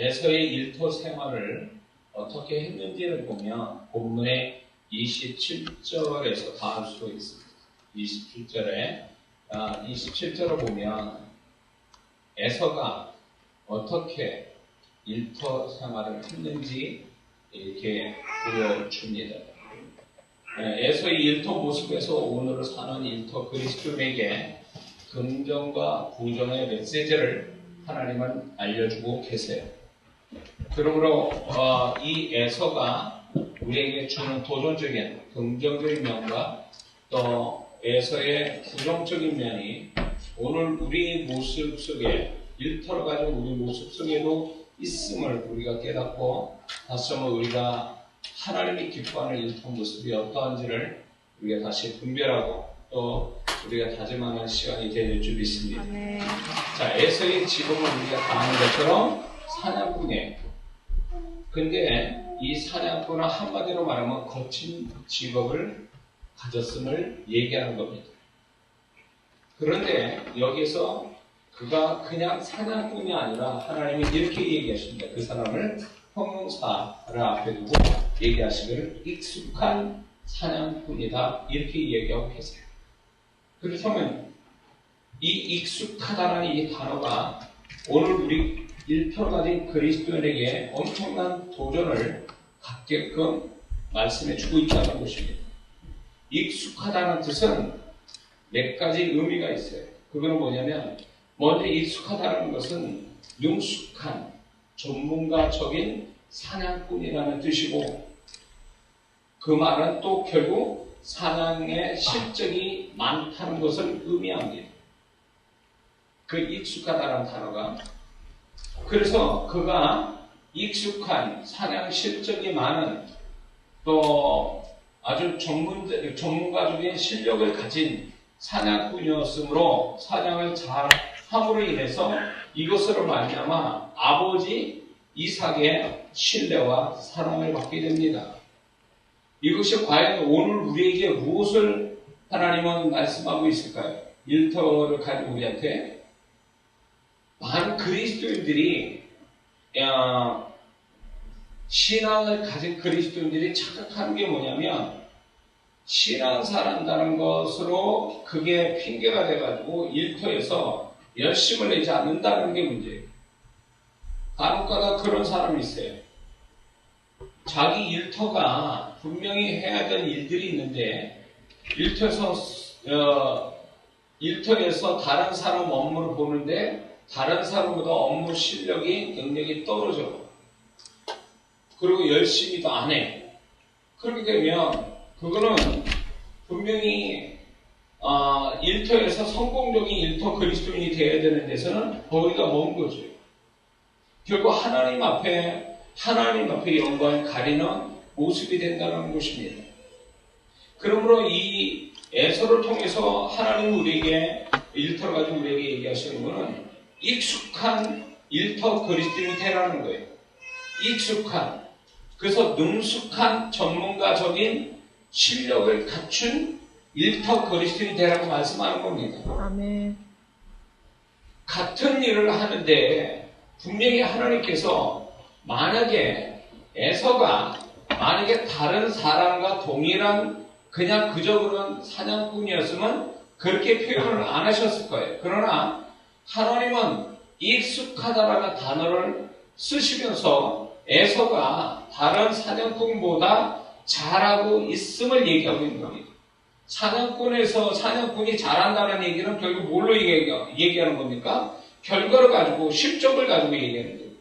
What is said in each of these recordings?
에서의 일터 생활을 어떻게 했는지를 보면 본문의 27절에서 다 알 수 있습니다. 27절을 보면 에서가 어떻게 일터 생활을 했는지 이렇게 보여줍니다. 에서의 일터 모습에서 오늘을 사는 일터 그리스도인에게 긍정과 부정의 메시지를 하나님은 알려주고 계세요. 그러므로 이 에서가 우리에게 주는 도전적인 긍정적인 면과 또 에서의 부정적인 면이 오늘 우리 모습 속에 일터를 가진 우리 모습 속에도 있음을 우리가 깨닫고 다시 한번 우리가 하나님이 기뻐하는 일터 모습이 어떠한지를 우리가 다시 분별하고 또 우리가 다짐하는 시간이 될 줄 믿습니다. 네. 자, 에서의 직업은 우리가 다 아는 것처럼 사냥꾼이에요. 근데 이 사냥꾼은 한마디로 말하면 거친 직업을 가졌음을 얘기하는 겁니다. 그런데 여기서 그가 그냥 사냥꾼이 아니라 하나님이 이렇게 얘기하십니다. 그 사람을 형용사를 앞에 두고 얘기하시기를 익숙한 사냥꾼이다 이렇게 얘기하고 계세요. 그렇다면 이 익숙하다는 이 단어가 오늘 우리 일터를 가진 그리스도인에게 엄청난 도전을 갖게끔 말씀해주고 있다는 것입니다. 익숙하다는 뜻은 몇 가지 의미가 있어요. 그거는 뭐냐면 먼저 익숙하다는 것은 능숙한 전문가적인 사냥꾼이라는 뜻이고 그 말은 또 결국 사냥의 실적이 많다는 것을 의미합니다. 그 익숙하다는 단어가 그래서 그가 익숙한 사냥 실적이 많은 또 아주 전문가적인 실력을 가진 사냥꾼이었으므로 사냥을 잘 함으로 인해서 이것으로 말미암아 아버지 이삭의 신뢰와 사랑을 받게 됩니다. 이것이 과연 오늘 우리에게 무엇을 하나님은 말씀하고 있을까요? 일터를 가진 우리한테 많은 그리스도인들이 신앙을 가진 그리스도인들이 착각하는 게 뭐냐면 신앙사란다는 것으로 그게 핑계가 돼가지고 일터에서 열심을 내지 않는다는 게 문제예요. 간혹가다 그런 사람이 있어요. 자기 일터가 분명히 해야 될 일들이 있는데 일터에서 다른 사람 업무를 보는데 다른 사람보다 업무 실력이 능력이 떨어져. 그리고 열심히도 안 해. 그렇게 되면 그거는 분명히 일터에서 성공적인 일터 그리스도인이 되어야 되는 데서는 거리가 먼 거죠. 결국 하나님 앞에 영광을 가리는 모습이 된다는 것입니다. 그러므로 이 에서를 통해서 하나님 우리에게 일터를 가지고 우리에게 얘기하시는 것은 익숙한 일터 그리스도인이 되라는 거예요. 익숙한 그래서 능숙한 전문가적인 실력을 갖춘 일터 그리스도인이 되라고 말씀하는 겁니다. 아멘. 같은 일을 하는데 분명히 하나님께서 만약에 에서가 다른 사람과 동일한 그냥 그저 그런 사냥꾼이었으면 그렇게 표현을 안 하셨을 거예요. 그러나 하나님은 익숙하다라는 단어를 쓰시면서 에서가 다른 사냥꾼보다 잘하고 있음을 얘기하고 있는 겁니다. 사냥꾼이 잘한다는 얘기는 결국 뭘로 얘기하는 겁니까? 결과를 가지고 실적을 가지고 얘기하는 거예요.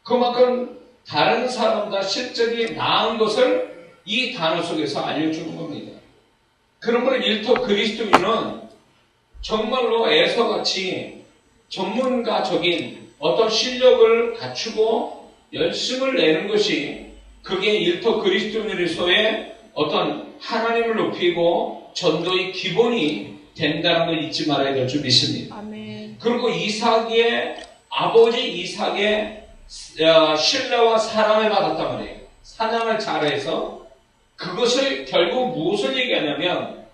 그만큼 다른 사람보다 실적이 나은 것을 이 단어 속에서 알려주는 겁니다. 그러므로 일터 그리스도인은 정말로 에서같이 전문가적인 어떤 실력을 갖추고 열심을 내는 것이 그게 일터 그리스도인으로서의 어떤 하나님을 높이고 전도의 기본이 된다는 걸 잊지 말아야 될 줄 믿습니다. 아멘. 그리고 아버지 이삭의 신뢰와 사랑을 받았단 말이에요. 사냥을 잘해서 그것을 결국 무엇을 얘기하냐면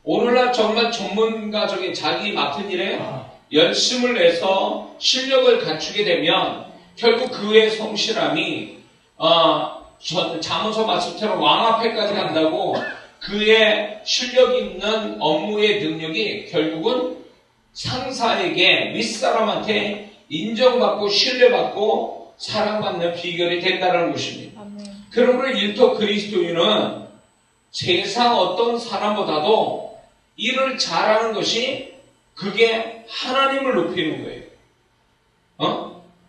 오늘날 정말 전문가적인 자기 맡은 일에 열심을 내서 실력을 갖추게 되면 결국 그의 성실함이 잠언서 말씀처럼 왕 앞에까지 간다고 그의 실력 있는 업무의 능력이 결국은 상사에게 윗사람한테 인정받고 신뢰받고 사랑받는 비결이 된다는 것입니다. 그러므로 일터 그리스도인은 세상 어떤 사람보다도 일을 잘하는 것이 그게 하나님을 높이는 거예요.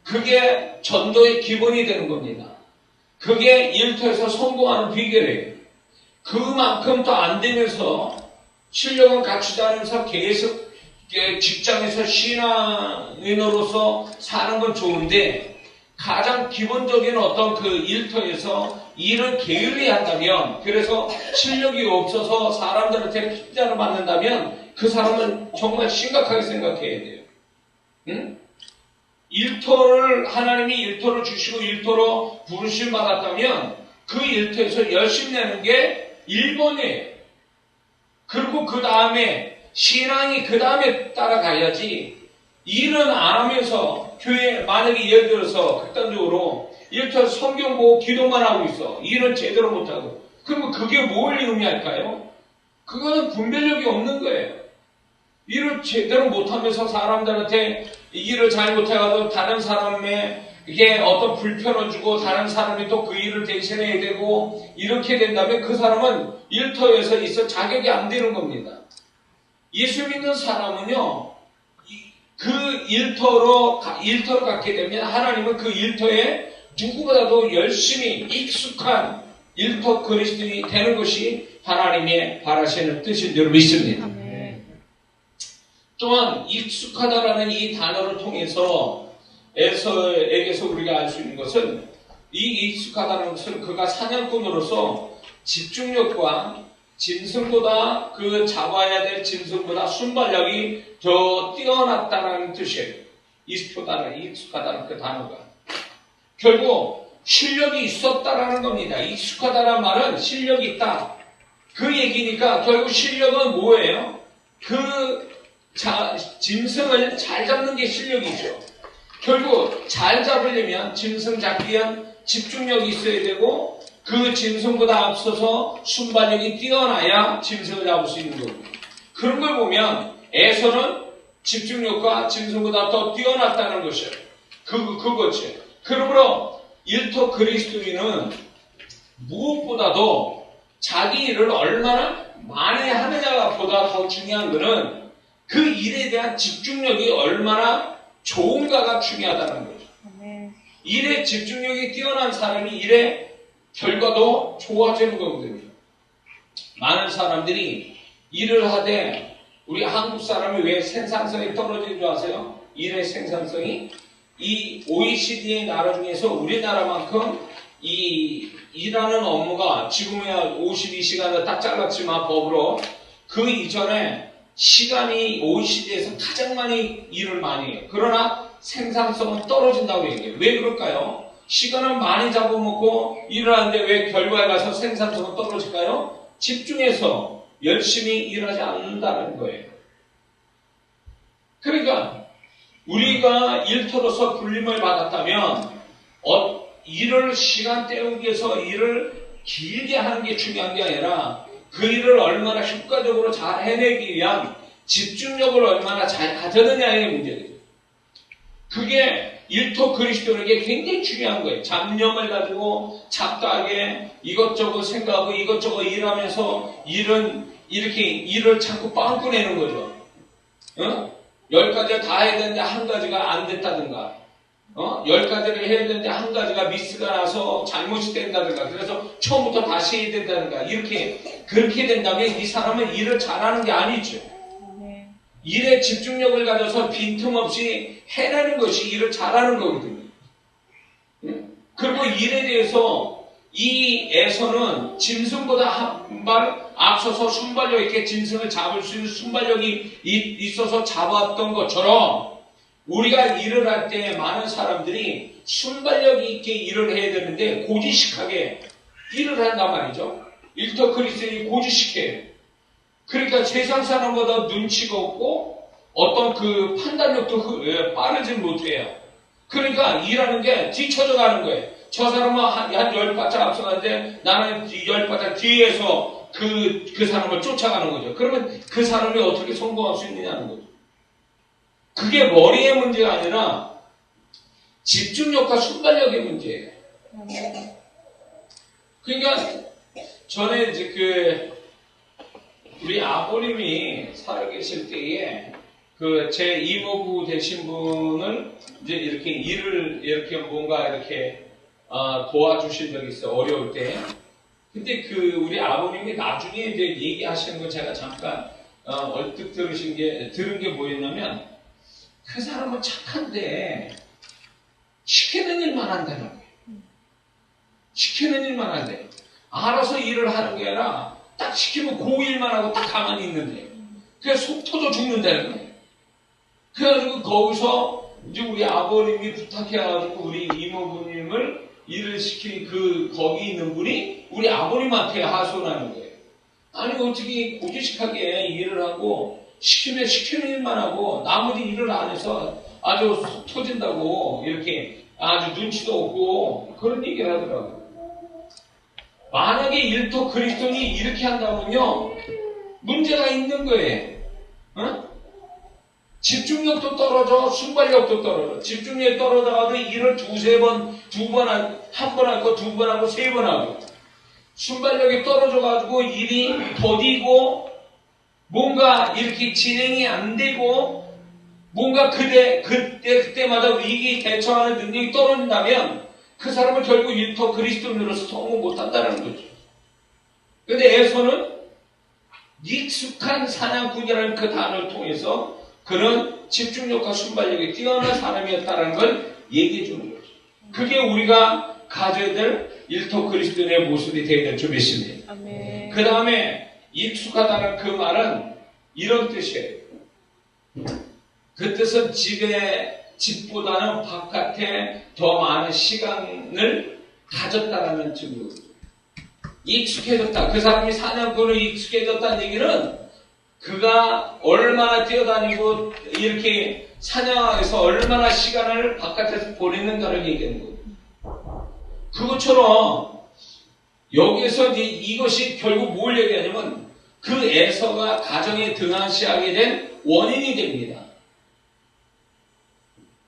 그게 전도의 기본이 되는 겁니다. 그게 일터에서 성공하는 비결이에요. 그만큼 더 안 되면서 실력은 갖추지 않으면서 계속 직장에서 신앙인으로서 사는 건 좋은데 가장 기본적인 어떤 그 일터에서 일을 게을리 한다면, 그래서 실력이 없어서 사람들한테 핀잔을 받는다면 그 사람은 정말 심각하게 생각해야 돼요. 응? 하나님이 일터를 주시고 일터로 부르심 받았다면 그 일터에서 열심히 내는 게 1번이에요. 그리고 그 다음에 신앙이 그 다음에 따라가야지, 일은 안 하면서 교회 만약에 예를 들어서 극단적으로 일터 성경 보고 기도만 하고 있어. 일은 제대로 못하고. 그러면 그게 뭘 의미할까요? 그거는 분별력이 없는 거예요. 일을 제대로 못하면서 사람들한테 일을 잘 못해가지고 다른 사람에게 어떤 불편을 주고 다른 사람이 또 그 일을 대신해야 되고 이렇게 된다면 그 사람은 일터에서 있을 자격이 안 되는 겁니다. 예수 믿는 사람은요, 그 일터로 갖게 되면 하나님은 그 일터에 누구보다도 열심히 익숙한 일터 그리스도인이 되는 것이 하나님의 바라시는 뜻인 줄 믿습니다. 또한 익숙하다라는 이 단어를 통해서 에서에게서 우리가 알 수 있는 것은, 이 익숙하다는 것은 그가 사냥꾼으로서 집중력과 짐승보다, 그 잡아야 될 짐승보다 순발력이 더 뛰어났다는 뜻이에요. 익숙하다는 그 단어가. 결국 실력이 있었다라는 겁니다. 익숙하다는 말은 실력이 있다, 그 얘기니까 결국 실력은 뭐예요? 짐승을 잘 잡는 게 실력이죠. 결국 잘 잡으려면, 짐승 잡기 위한 집중력이 있어야 되고 그 짐승보다 앞서서 순발력이 뛰어나야 짐승을 잡을 수 있는 거고, 그런 걸 보면 에서는 집중력과 짐승보다 더 뛰어났다는 것이에요. 그거죠. 그러므로 일터 그리스도인은 무엇보다도 자기 일을 얼마나 많이 하느냐가 보다 더 중요한 것은 그 일에 대한 집중력이 얼마나 좋은가가 중요하다는 거죠. 일에 집중력이 뛰어난 사람이 일의 결과도 좋아지는 거거든요. 많은 사람들이 일을 하되, 우리 한국 사람이 왜 생산성이 떨어지는 줄 아세요? 일의 생산성이 이 OECD 나라 중에서 우리나라만큼 이 일하는 업무가 지금이야 52시간을 딱 잘랐지만 법으로 그 이전에 시간이 OECD에서 가장 많이 일을 많이 해요. 그러나 생산성은 떨어진다고 얘기해요. 왜 그럴까요? 시간을 많이 잡아먹고 일을 하는데 왜 결과에 가서 생산성은 떨어질까요? 집중해서 열심히 일하지 않는다는 거예요. 그러니까 우리가 일터로서 불림을 받았다면 일을 시간 때우기 위해서 일을 길게 하는 게 중요한 게 아니라 그 일을 얼마나 효과적으로 잘 해내기 위한 집중력을 얼마나 잘 가졌느냐의 문제예요. 그게 일터 그리스도인에게 굉장히 중요한 거예요. 잡념을 가지고 잡다하게 이것저것 생각하고 이것저것 일하면서 이렇게 일을 자꾸 빵꾸 내는 거죠. 10가지를 다 해야 되는데 한 가지가 안 됐다든가, 10가지를 해야 되는데 한 가지가 미스가 나서 잘못이 된다든가, 그래서 처음부터 다시 해야 된다든가, 그렇게 된다면 이 사람은 일을 잘하는 게 아니죠. 일에 집중력을 가져서 빈틈없이 해내는 것이 일을 잘하는 거거든요. 그리고 일에 대해서 이 에서는 짐승보다 한 발 앞서서 순발력 있게 짐승을 잡을 수 있는 순발력이 있어서 잡았던 것처럼, 우리가 일을 할 때 많은 사람들이 순발력이 있게 일을 해야 되는데 고지식하게 일을 한단 말이죠. 일터 그리스도인이 고지식해요. 그러니까 세상 사람보다 눈치가 없고 어떤 그 판단력도 빠르지 못해요. 그러니까 일하는 게 뒤쳐져 가는 거예요. 저 사람은 한 10발짝 앞서가는데 나는 10발짝 뒤에서 그 사람을 쫓아가는 거죠. 그러면 그 사람이 어떻게 성공할 수 있느냐는 거죠. 그게 머리의 문제가 아니라 집중력과 순발력의 문제예요. 그러니까 전에 이제 우리 아버님이 살아계실 때에 제 이모부 되신 분을 이제 이렇게 일을 이렇게 뭔가 이렇게 도와주신 적이 있어요. 어려울 때. 근데 우리 아버님이 나중에 이제 얘기하시는 거 제가 잠깐 얼뜻 들은 게 뭐였냐면 그 사람은 착한데 시키는 일만 한다는 거예요. 시키는 일만 한대. 알아서 일을 하는 게 아니라 딱 시키면 그 일만 하고 딱 가만히 있는데 그래서 속 터져 죽는다는 거예요. 그래가지고 거기서 이제 우리 아버님이 부탁해가지고 우리 이모부님을 일을 시킨 거기 있는 분이 우리 아버님한테 하소연하는 거예요. 아니 어떻게 고지식하게 일을 하고 시키면 시키는 일만 하고 나머지 일을 안 해서 아주 속 터진다고 이렇게 아주 눈치도 없고 그런 얘기를 하더라고요. 만약에 일터 그리스도인이 이렇게 한다면요 문제가 있는 거예요. 어? 집중력도 떨어져, 순발력도 떨어져. 집중력이 떨어져가지고 일을 한 번 하고 두 번 하고 세 번 하고. 순발력이 떨어져가지고 일이 더디고 뭔가 이렇게 진행이 안 되고 뭔가 그때마다 위기 대처하는 능력이 떨어진다면 그 사람은 결국 일터 그리스도인으로서 성공 못한다는 거죠. 근데 에서는 익숙한 사냥꾼이라는 그 단어를 통해서 그런 집중력과 순발력이 뛰어난 사람이었다는 걸 얘기해 주는 거죠. 그게 우리가 가져야 될 일터 그리스도인의 모습이 되어야 될 줄 믿습니다. 그 다음에 익숙하다는 그 말은 이런 뜻이에요. 그 뜻은 집보다는 바깥에 더 많은 시간을 가졌다라는 증거. 익숙해졌다. 그 사람이 사냥꾼으로 익숙해졌다는 얘기는 그가 얼마나 뛰어다니고 이렇게 사냥에서 얼마나 시간을 바깥에서 보냈는가를 얘기하는 거예요. 그것처럼 여기에서 이제 이것이 결국 뭘 얘기하냐면 그 에서가 가정에 등한시하게 된 원인이 됩니다.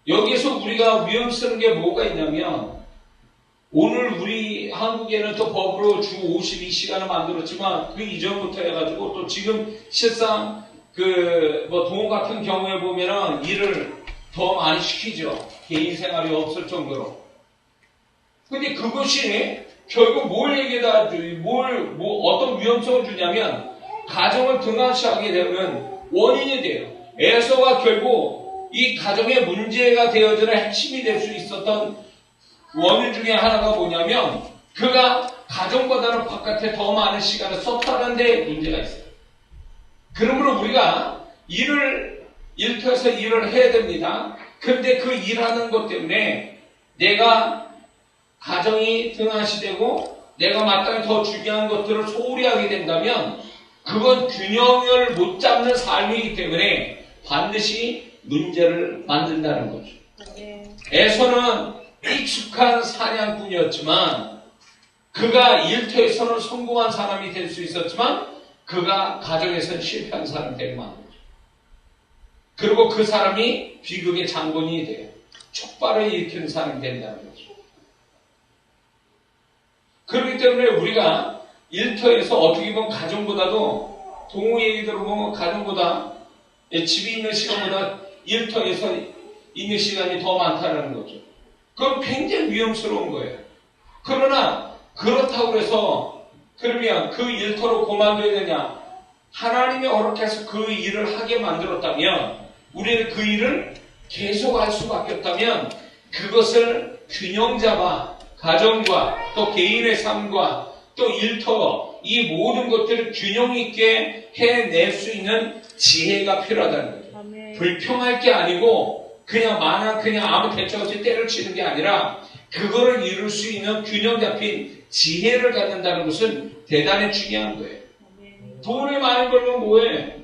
여기에서 우리가 위험스러운 게 뭐가 있냐면 오늘 우리 한국에는 또 법으로 주 52시간을 만들었지만 그 이전부터 해가지고 또 지금 실상 돈 같은 경우에 보면은 일을 더 많이 시키죠. 개인 생활이 없을 정도로. 근데 그것이 결국 뭘 얘기다, 어떤 위험성을 주냐면 가정을 등한시하게 되면 원인이 돼요. 에서가 결국 이 가정의 문제가 되어지는 핵심이 될 수 있었던 원인 중에 하나가 뭐냐면 그가 가정보다는 바깥에 더 많은 시간을 썼다는 데 문제가 있어요. 그러므로 우리가 일터에서 일을 해야 됩니다. 그런데 그 일하는 것 때문에 내가 가정이 등한시되고 내가 마땅히 더 중요한 것들을 소홀히 하게 된다면 그건 균형을 못 잡는 삶이기 때문에 반드시 문제를 만든다는 거죠. 에서는 익숙한 사냥꾼이었지만 그가 일터에서는 성공한 사람이 될 수 있었지만 그가 가정에서는 실패한 사람이 되게 많은 거죠. 그리고 그 사람이 비극의 장본인이 돼요. 촉발을 일으키는 사람이 된다는 거죠. 그렇기 때문에 우리가 일터에서 어떻게 보면 가정보다도 동호 얘기 들어보면 가정보다 집에 있는 시간보다 일터에서 있는 시간이 더 많다는 거죠. 그건 굉장히 위험스러운 거예요. 그러나 그렇다고 해서 그러면 그 일터로 그만둬야 되냐? 하나님이 허락해서 그 일을 하게 만들었다면 우리는 그 일을 계속 할 수밖에 없다면 그것을 균형 잡아 가정과 또 개인의 삶과 또 일터 이 모든 것들을 균형 있게 해낼 수 있는 지혜가 필요하다는 거죠. 아멘. 불평할 게 아니고 그냥 아무 대책 없이 때를 치는 게 아니라 그거를 이룰 수 있는 균형 잡힌 지혜를 갖는다는 것은 대단히 중요한 거예요. 돈을 많이 벌면 뭐해?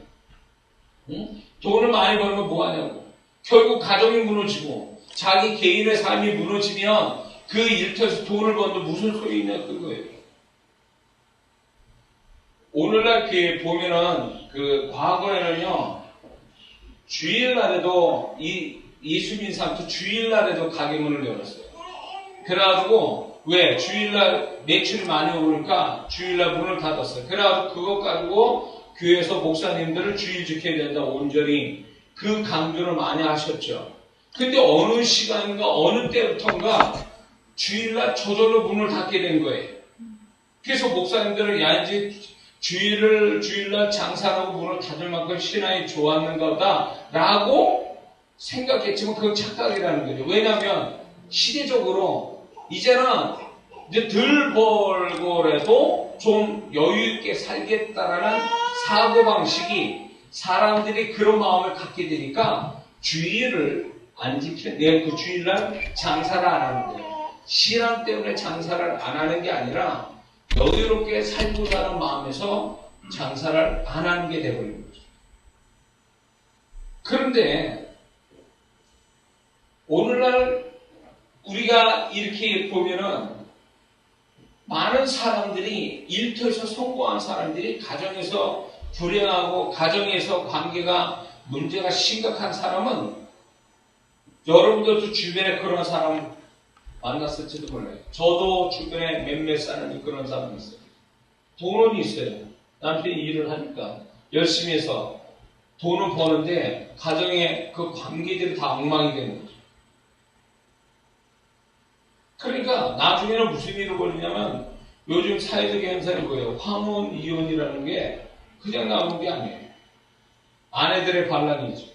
응? 돈을 많이 벌면 뭐하냐고. 결국 가정이 무너지고 자기 개인의 삶이 무너지면 그 일터에서 돈을 번도 무슨 소리 있냐 그거예요. 오늘날 그 보면은 그 과거에는요 주일날에도 이수민 산도 주일날에도 가게 문을 열었어요. 그래가지고 왜 주일날 매출이 많이 오르니까 주일날 문을 닫았어요. 그래가지고 그것 가지고 교회에서 목사님들을 주일 지켜야 된다 온전히 그 강조를 많이 하셨죠. 근데 어느 시간인가 어느 때부터인가 주일날 저절로 문을 닫게 된 거예요. 그래서 목사님들은 야 이제 주일날 장사하고 문을 닫을 만큼 신앙이 좋았는가 보다 라고 생각했지만 그건 착각이라는 거죠. 왜냐하면 시대적으로 이제는 이제 덜 벌고라도 좀 여유있게 살겠다라는 사고방식이 사람들이 그런 마음을 갖게 되니까 주일을 안 지켜, 그 주일날 장사를 안 하는 거예요. 신앙 때문에 장사를 안 하는 게 아니라 여유롭게 살고자는 마음에서 장사를 안 하는 게 되어버린 거죠. 그런데 오늘날 우리가 이렇게 보면은 많은 사람들이 일터에서 성공한 사람들이 가정에서 불행하고 가정에서 관계가 문제가 심각한 사람은 여러분들도 주변에 그런 사람 만났을지도 몰라요. 저도 주변에 몇몇 사람이 그런 사람이 있어요. 돈은 있어요. 남편이 일을 하니까 열심히 해서 돈을 버는데 가정의 그 관계들이 다 엉망이 되는 거죠. 그러니까 나중에는 무슨 일이 벌리냐면 요즘 사회적 현상이 뭐예요? 황혼 이혼이라는 게 그냥 나오는 게 아니에요. 아내들의 반란이죠.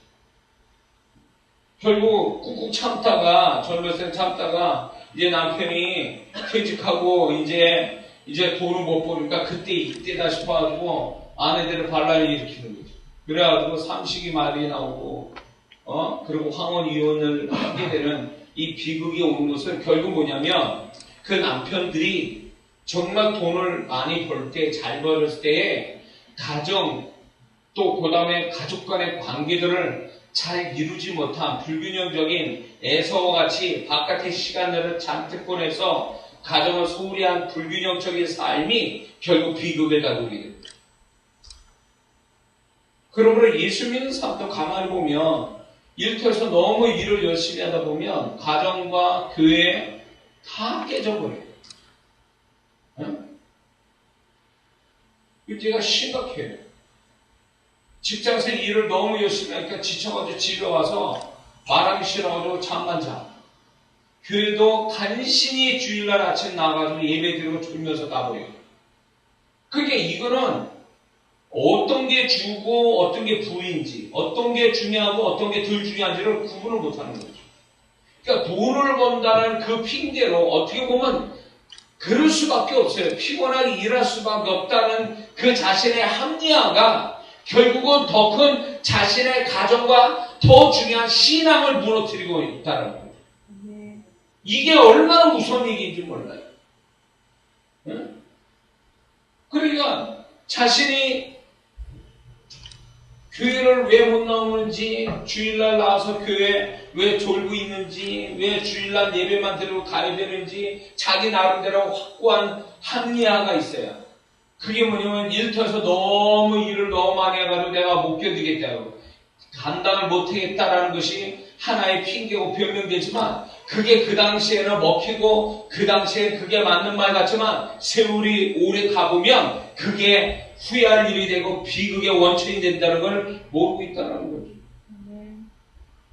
결국 꾹꾹 참다가 젊었을 때 참다가 이제 남편이 퇴직하고 이제 돈을 못 버니까 그때 이때다 싶어가지고 아내들의 반란을 일으키는 거죠. 그래가지고 삼식이 말이 나오고 그리고 황혼 이혼을 하게 되는 이 비극이 오는 것은 결국 뭐냐면 그 남편들이 정말 돈을 많이 벌 때 잘 벌었을 때에 가정 또 그 다음에 가족 간의 관계들을 잘 이루지 못한 불균형적인 에서와 같이 바깥의 시간들을 잔뜩 보내서 가정을 소홀히 한 불균형적인 삶이 결국 비극에 다루게 됩니다. 그러므로 예수 믿는 사람도 가만히 보면 일터에서 너무 일을 열심히 하다 보면 가정과 교회 다 깨져버려요. 문제가 심각해요. 직장에서 일을 너무 열심히 하니까 지쳐가지고 집에 와서 말하기 싫어가지고 잠만 자. 교회도 간신히 주일날 아침 나가가지고 예배 드리고 졸면서 가버려요. 그러니까 이거는 어떤 게 주고 어떤 게 부인지, 어떤 게 중요하고 어떤 게 덜 중요한지를 구분을 못하는 거죠. 그러니까 돈을 번다는 그 핑계로 어떻게 보면 그럴 수밖에 없어요. 피곤하게 일할 수밖에 없다는 그 자신의 합리화가 결국은 더 큰 자신의 가정과 더 중요한 신앙을 무너뜨리고 있다는 거예요. 이게 얼마나 무서운 얘기인지 몰라요. 그러니까 자신이 교회를 왜 못 나오는지, 주일날 나와서 교회 왜 졸고 있는지, 왜 주일날 예배만 드리고 가야 되는지 자기 나름대로 확고한 합리화가 있어요. 그게 뭐냐면 일터에서 너무 일을 너무 많이 해가지고 내가 못 견디겠다고 감당을 못하겠다라는 것이 하나의 핑계고 변명되지만 그게 그 당시에는 먹히고 그 당시에 그게 맞는 말 같지만 세월이 오래 가보면 그게 후회할 일이 되고 비극의 원천이 된다는 걸 모르고 있다는 거죠.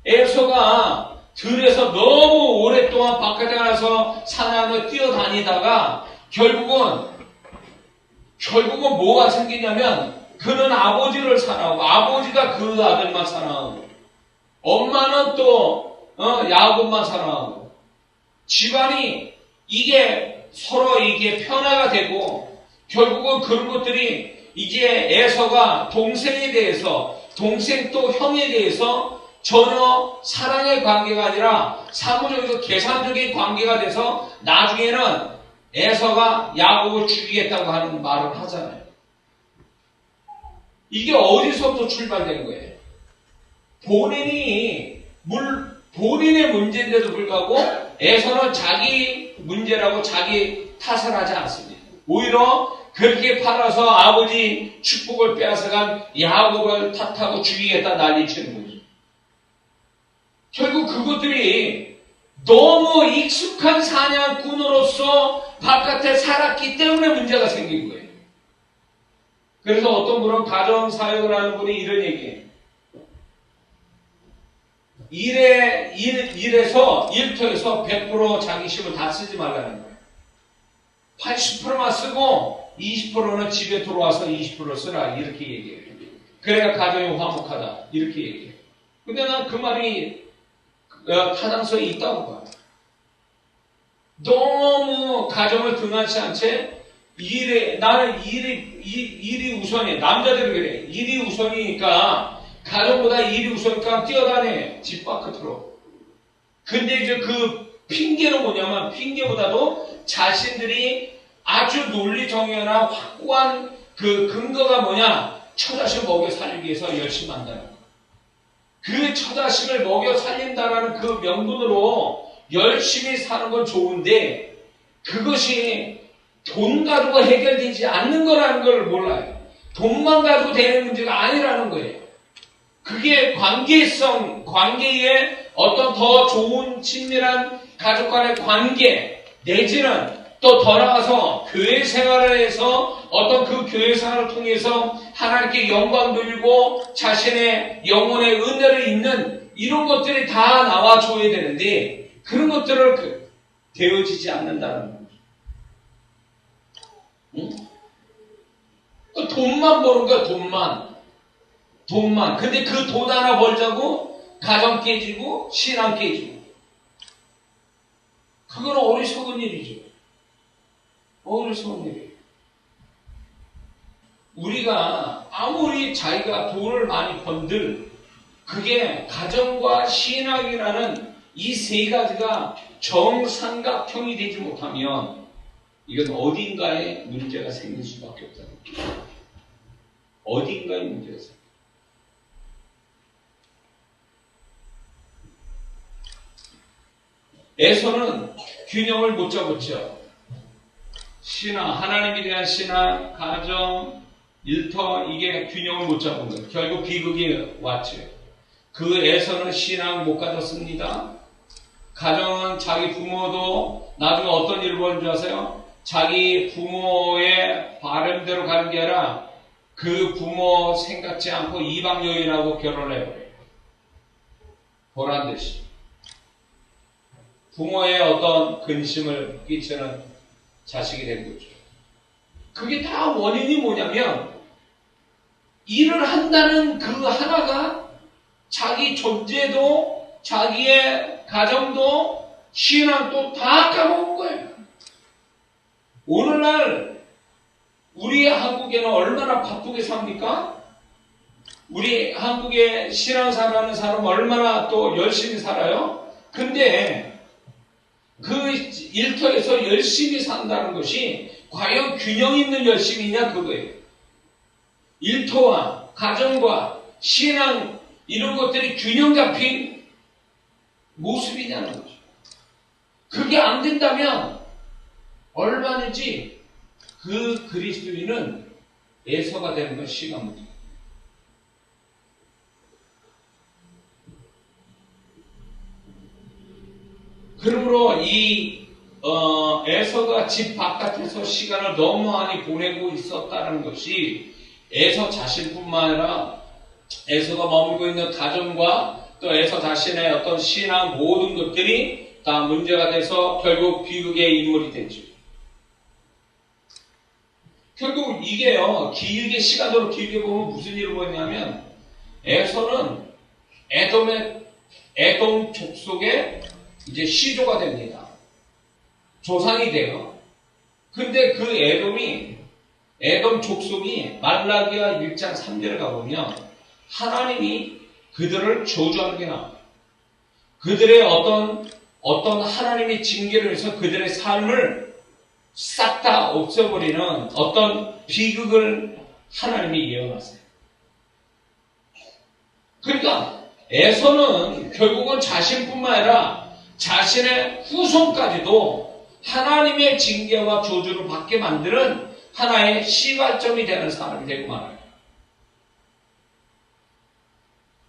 에서가 들에서 너무 오랫동안 바깥에 나가서 사냥을 뛰어다니다가 결국은 뭐가 생기냐면 그는 아버지를 사랑하고 아버지가 그 아들만 사랑하고 엄마는 또 야곱만 사랑하고 집안이 이게 서로 이게 편화가 되고 결국은 그런 것들이 이제 에서가 동생에 대해서 동생 또 형에 대해서 전혀 사랑의 관계가 아니라 사무적이고 계산적인 관계가 돼서 나중에는 에서가 야곱을 죽이겠다고 하는 말을 하잖아요. 이게 어디서부터 출발된 거예요? 본인이 본인의 문제인데도 불구하고 에서는 자기 문제라고 자기 탓을 하지 않습니다. 오히려 그렇게 팔아서 아버지 축복을 빼앗아간 야곱을 탓하고 죽이겠다 난리치는 거죠. 결국 그것들이 너무 익숙한 사냥꾼으로서 바깥에 살았기 때문에 문제가 생긴 거예요. 그래서 어떤 분은 가정사역을 하는 분이 이런 얘기해요. 일터에서 100% 자기 힘을 다 쓰지 말라는 거예요. 80%만 쓰고 20%는 집에 들어와서 20%를 쓰라 이렇게 얘기해요. 그래야 가정이 화목하다 이렇게 얘기해요. 근데 난 그 말이 타당성이 있다고 봐요. 너무 가정을 등한치 않지 나는 일이 우선이에요. 남자들은 그래. 일이 우선이니까 가정보다 일이 우선이니까 뛰어다녀. 집 밖으로. 근데 이제 그 핑계는 뭐냐면 핑계보다도 자신들이 아주 논리정연한 확고한 그 근거가 뭐냐? 처자식 먹여 살리기 위해서 열심히 한다는 거. 그 처자식을 먹여 살린다라는 그 명분으로 열심히 사는 건 좋은데 그것이 돈 가지고 해결되지 않는 거라는 걸 몰라요. 돈만 가지고 되는 문제가 아니라는 거예요. 그게 관계의 어떤 더 좋은 친밀한 가족 간의 관계 내지는 또 더 나아가서 교회 생활을 해서 어떤 그 교회 생활을 통해서 하나님께 영광 돌리고 자신의 영혼의 은혜를 잇는 이런 것들이 다 나와줘야 되는데 그런 것들을 되어지지 않는다는 거죠. 응? 돈만 버는 거야, 돈만. 근데 그 돈 하나 벌자고 가정 깨지고 신앙 깨지고. 그건 어리석은 일이죠. 어리석은 일이에요. 우리가 아무리 자기가 돈을 많이 번들 그게 가정과 신앙이라는 이 세 가지가 정삼각형이 되지 못하면 이건 어딘가에 문제가 생길 수밖에 없다는 거예요. 어딘가에 문제가 생겨요. 에서는 균형을 못 잡았죠. 신앙, 하나님에 대한 신앙, 가정, 일터 이게 균형을 못 잡은 거예요. 결국 비극이 왔죠. 그 에서는 신앙 못 가졌습니다. 가정은 자기 부모도 나중에 어떤 일을 보는 줄 아세요? 자기 부모의 바람대로 가는 게 아니라 그 부모 생각지 않고 이방 여인하고 결혼을 해버려요. 보란듯이. 부모의 어떤 근심을 끼치는 자식이 된 거죠. 그게 다 원인이 뭐냐면 일을 한다는 그 하나가 자기 존재도 자기의 가정도 신앙도 다 까먹은 거예요. 오늘날 우리 한국에는 얼마나 바쁘게 삽니까? 우리 한국에 신앙생활하는 사람 얼마나 또 열심히 살아요? 근데 그 일터에서 열심히 산다는 것이 과연 균형 있는 열심이냐 그거예요. 일터와 가정과 신앙 이런 것들이 균형 잡힌 모습이냐는 거죠. 그게 안 된다면 얼마든지 그 그리스도인은 에서가 되는 건 시간 문제. 그러므로 이 에서가 집 바깥에서 시간을 너무 많이 보내고 있었다는 것이 에서 자신뿐만 아니라 에서가 머물고 있는 가정과 또 에서 자신의 어떤 신앙 모든 것들이 다 문제가 돼서 결국 비극의 인물이 됐죠. 결국 이게요, 시간으로 길게 보면 무슨 일을 보냐면 에서는 에돔 족속의 이제 시조가 됩니다. 조상이 돼요. 근데 그 에돔 족속이 말라기야 1장 3절에 가보면 하나님이 그들을 저주하는 게 나와요. 그들의 어떤 하나님의 징계를 해서 그들의 삶을 싹 다 없애버리는 어떤 비극을 하나님이 예언하세요. 그러니까 에서는 결국은 자신뿐만 아니라 자신의 후손까지도 하나님의 징계와 저주를 받게 만드는 하나의 시발점이 되는 사람이 되고 말아요.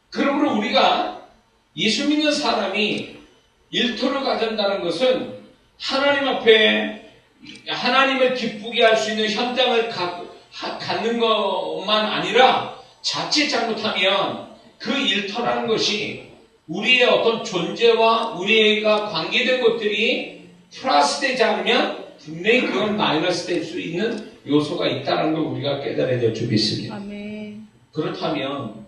그러므로 우리가 예수 믿는 사람이 일터를 가진다는 것은 하나님 앞에 하나님을 기쁘게 할 수 있는 현장을 갖는 것만 아니라 자칫 잘못하면 그 일터라는 것이 우리의 어떤 존재와 우리가 관계된 것들이 플러스되지 않으면 분명히 그건 마이너스 될 수 있는 요소가 있다는 걸 우리가 깨달아야 될 줄 믿습니다. 아멘. 그렇다면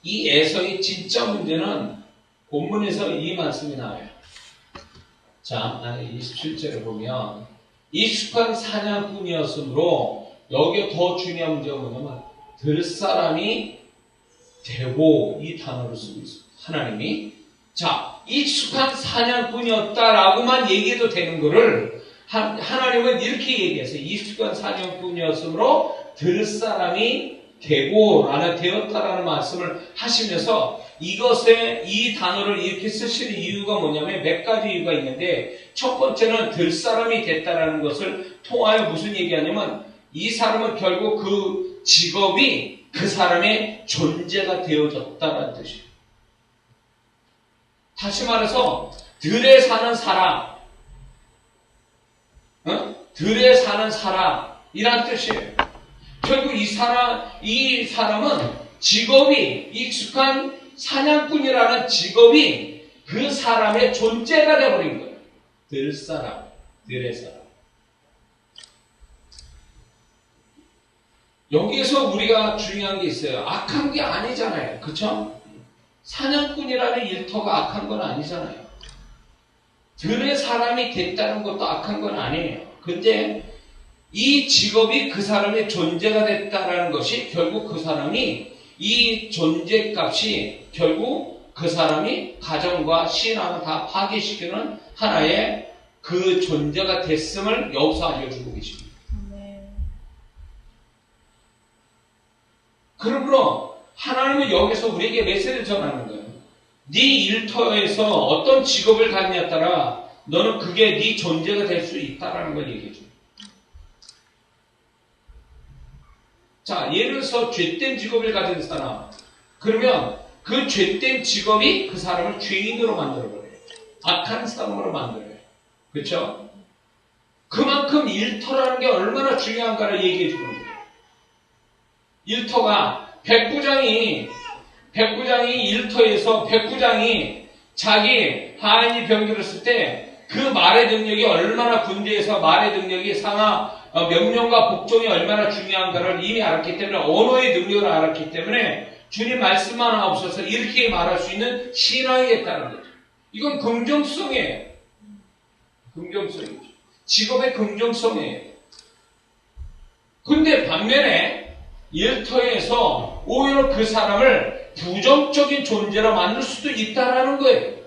이 에서의 진짜 문제는 본문에서 이 말씀이 나와요. 자, 27절을 보면 익숙한 사냥꾼이었으므로 여기에 더 중요한 문제가 뭐냐면 들 사람이 되고 이 단어를 쓰고 있습니다. 하나님이 자, 익숙한 사냥꾼이었다라고만 얘기해도 되는 거를 하나님은 이렇게 얘기해서 익숙한 사냥꾼이었으므로 들 사람이 되었다라는 말씀을 하시면서 이것에 이 단어를 이렇게 쓰시는 이유가 뭐냐면 몇 가지 이유가 있는데 첫 번째는 들 사람이 됐다라는 것을 통하여 무슨 얘기하냐면 이 사람은 결국 그 직업이 그 사람의 존재가 되어졌다는 뜻이에요. 다시 말해서 들에 사는 사람, 들에 사는 사람이란 뜻이에요. 결국 이 사람은 직업이 익숙한 사냥꾼이라는 직업이 그 사람의 존재가 되어버린 거예요. 들의 사람. 여기에서 우리가 중요한 게 있어요. 악한 게 아니잖아요. 그쵸? 사냥꾼이라는 일터가 악한 건 아니잖아요. 들의 사람이 됐다는 것도 악한 건 아니에요. 근데 이 직업이 그 사람의 존재가 됐다는 것이 결국 그 사람이 이 존재값이 결국 그 사람이 가정과 신앙을 다 파괴시키는 하나의 그 존재가 됐음을 여기서 알려주고 계십니다. 그러므로 하나님은 여기서 우리에게 메시지를 전하는 거예요. 네 일터에서 어떤 직업을 갖느냐에 따라 너는 그게 네 존재가 될 수 있다는 걸 얘기해 줍니다. 자, 예를 들어서 죄된 직업을 가진 사람, 그러면 그 죄된 직업이 그 사람을 죄인으로 만들어버려요. 악한 사람으로 만들어요. 그렇죠? 그만큼 일터라는 게 얼마나 중요한가를 얘기해 주는 거예요. 일터가 백부장이 일터에서 백부장이 자기 하인이 병들었을 때 그 말의 능력이 얼마나 군대에서 말의 능력이 명령과 복종이 얼마나 중요한가를 이미 알았기 때문에 언어의 능력을 알았기 때문에 주님 말씀만 없어서 이렇게 말할 수 있는 신앙이겠다는 거죠. 이건 긍정성이에요. 긍정성이죠. 직업의 긍정성이에요. 근데 반면에 일터에서 오히려 그 사람을 부정적인 존재로 만들 수도 있다라는 거예요.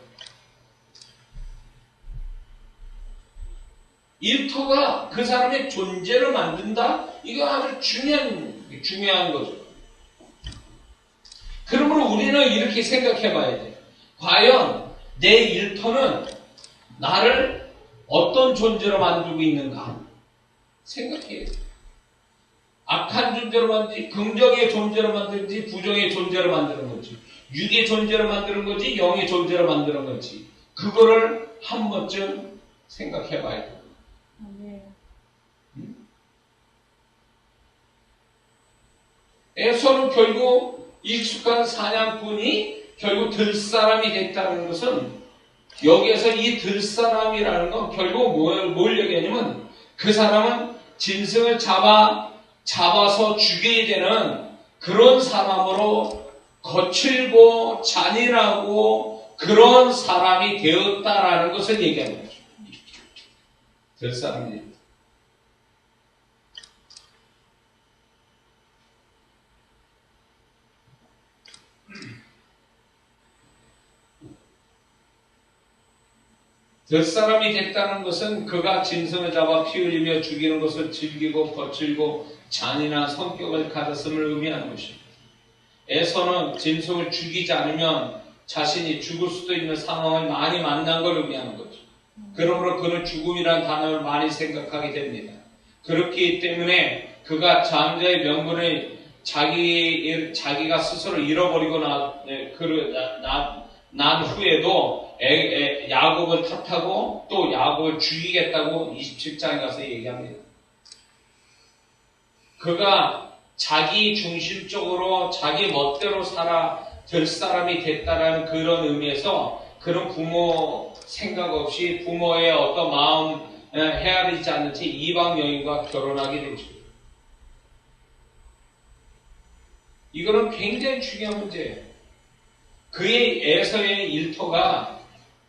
일터가 그 사람의 존재를 만든다? 이거 아주 중요한 거죠. 그러므로 우리는 이렇게 생각해 봐야 돼요. 과연 내 일터는 나를 어떤 존재로 만들고 있는가? 생각해야 돼요. 악한 존재로 만들지, 긍정의 존재로 만들지, 부정의 존재로 만드는 거지. 육의 존재로 만드는 거지, 영의 존재로 만드는 거지. 그거를 한 번쯤 생각해 봐야 돼요. 에서는 결국 익숙한 사냥꾼이 결국 들사람이 됐다는 것은 여기에서 이 들사람이라는 건 결국 뭘 얘기하냐면 그 사람은 짐승을 잡아서 죽여야 되는 그런 사람으로 거칠고 잔인하고 그런 사람이 되었다라는 것을 얘기하는 거죠. 들사람이 들사람이 됐다는 것은 그가 짐승을 잡아 피 흘리며 죽이는 것을 즐기고 거칠고 잔인한 성격을 가졌음을 의미하는 것입니다. 에서는 짐승을 죽이지 않으면 자신이 죽을 수도 있는 상황을 많이 만난 걸 의미하는 거죠. 그러므로 그는 죽음이라는 단어를 많이 생각하게 됩니다. 그렇기 때문에 그가 잠자의 명분을 자기가 스스로 잃어버리고 난 후에도 야곱을 탓하고 또 야곱을 죽이겠다고 27장에 가서 얘기합니다. 그가 자기 중심적으로 자기 멋대로 살아 될 사람이 됐다라는 그런 의미에서 그런 부모 생각 없이 부모의 어떤 마음 헤아리지 않는 채 이방 여인과 결혼하게 되죠. 이거는 굉장히 중요한 문제예요. 그의 에서의 일터가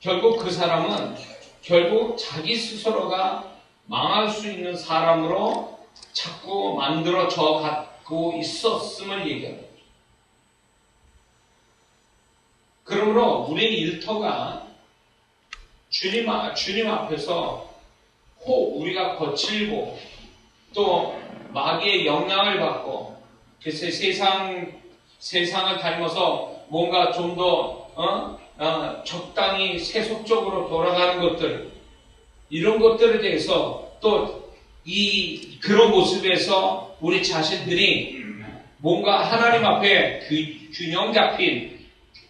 결국 그 사람은 결국 자기 스스로가 망할 수 있는 사람으로 자꾸 만들어져 갖고 있었음을 얘기합니다. 그러므로 우리의 일터가 주님 앞에서 우리가 거칠고 또 마귀의 영향을 받고 그래서 세상을 닮아서 뭔가 좀 더 적당히 세속적으로 돌아가는 것들 이런 것들에 대해서 또 그런 모습에서 우리 자신들이 뭔가 하나님 앞에 균형 잡힌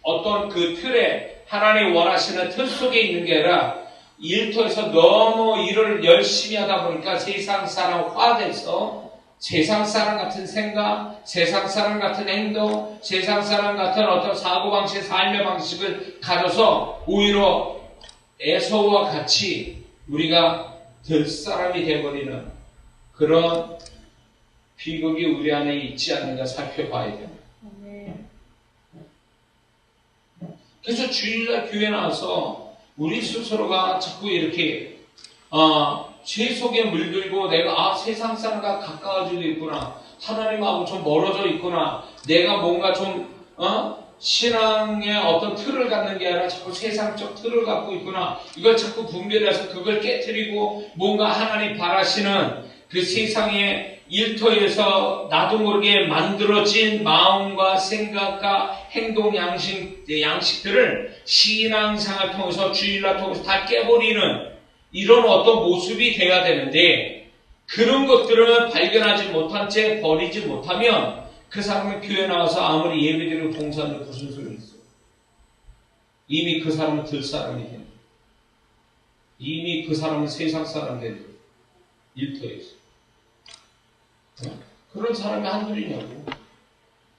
어떤 그 틀에 하나님 원하시는 틀 속에 있는 게 아니라 일터에서 너무 일을 열심히 하다 보니까 세상 사람화돼서 세상 사람 같은 생각, 세상 사람 같은 행동, 세상 사람 같은 어떤 사고방식, 삶의 방식을 가져서 오히려 에서와 같이 우리가 될 사람이 되어버리는 그런 비극이 우리 안에 있지 않는가 살펴봐야 됩니다. 그래서 주일날 교회 나와서 우리 스스로가 자꾸 이렇게 죄 속에 물들고 내가 세상 사람과 가까워지고 있구나. 하나님하고 좀 멀어져 있구나. 내가 뭔가 좀 신앙의 어떤 틀을 갖는 게 아니라 자꾸 세상적 틀을 갖고 있구나. 이걸 자꾸 분별해서 그걸 깨트리고 뭔가 하나님 바라시는 그 세상의 일터에서 나도 모르게 만들어진 마음과 생각과 행동 양식들을 신앙생활을 통해서 주일날 통해서 다 깨버리는 이런 어떤 모습이 돼야 되는데 그런 것들을 발견하지 못한 채 버리지 못하면 그 사람은 교회 나와서 아무리 예배드리고 봉사하는 무슨 소용이 있어요. 이미 그 사람은 들 사람이 됩니다. 이미 그 사람은 세상 사람 되죠. 일터에서. 그런 사람이 한둘이냐고.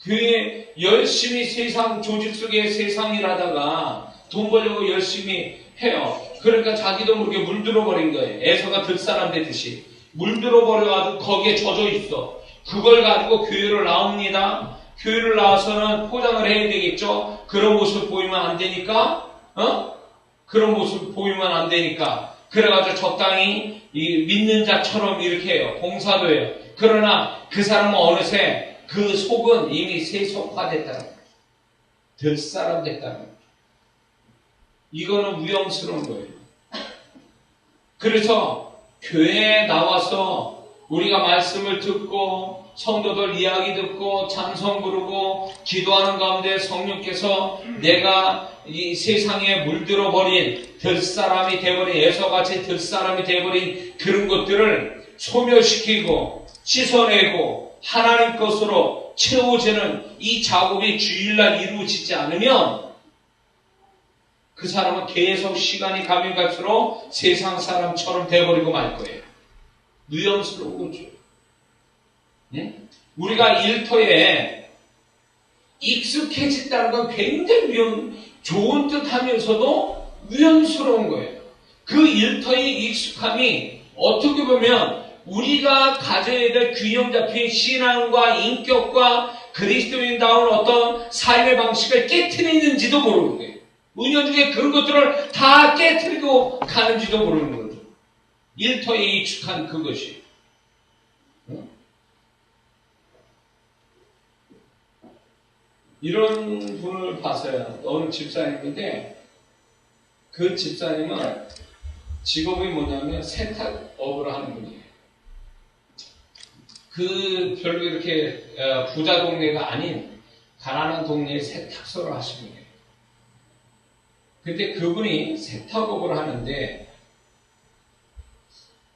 교회 열심히 세상 조직 속에 세상 일하다가 돈 벌려고 열심히 해요. 그러니까 자기도 모르게 물들어 버린 거예요. 에서가 들사람 되듯이 물들어 버려가지고 거기에 젖어 있어. 그걸 가지고 교회를 나옵니다. 교회를 나와서는 포장을 해야 되겠죠. 그런 모습 보이면 안 되니까 그런 모습 보이면 안 되니까 그래가지고 적당히 믿는 자처럼 이렇게 해요. 봉사도 해요. 그러나 그 사람은 어느새 그 속은 이미 세속화됐다는 거예요. 될 사람 됐다는 거예요. 이거는 위험스러운 거예요. 그래서 교회에 나와서 우리가 말씀을 듣고 성도들 이야기 듣고 찬송 부르고 기도하는 가운데 성령께서 내가 이 세상에 물들어 버린 될 사람이 돼버린 에서같이 될 사람이 돼버린 그런 것들을 소멸시키고 씻어내고 하나님 것으로 채워지는 이 작업이 주일날 이루어지지 않으면 그 사람은 계속 시간이 가면 갈수록 세상 사람처럼 돼버리고 말 거예요. 위험스러운 거죠. 네? 우리가 일터에 익숙해진다는 건 굉장히 좋은 듯 하면서도 위험스러운 거예요. 그 일터의 익숙함이 어떻게 보면 우리가 가져야 될 균형 잡힌 신앙과 인격과 그리스도인다운 어떤 삶의 방식을 깨트리는지도 모르는 거예요. 은연 중에 그런 것들을 다 깨트리고 가는지도 모르는 거죠. 일터에 익숙한 그것이. 이런 분을 봤어요. 어느 집사님인데 그 집사님은 직업이 뭐냐면 세탁업을 하는 분이에요. 그 별로 이렇게 부자 동네가 아닌 가난한 동네에 세탁소를 하신 거예요. 근데 그분이 세탁업을 하는데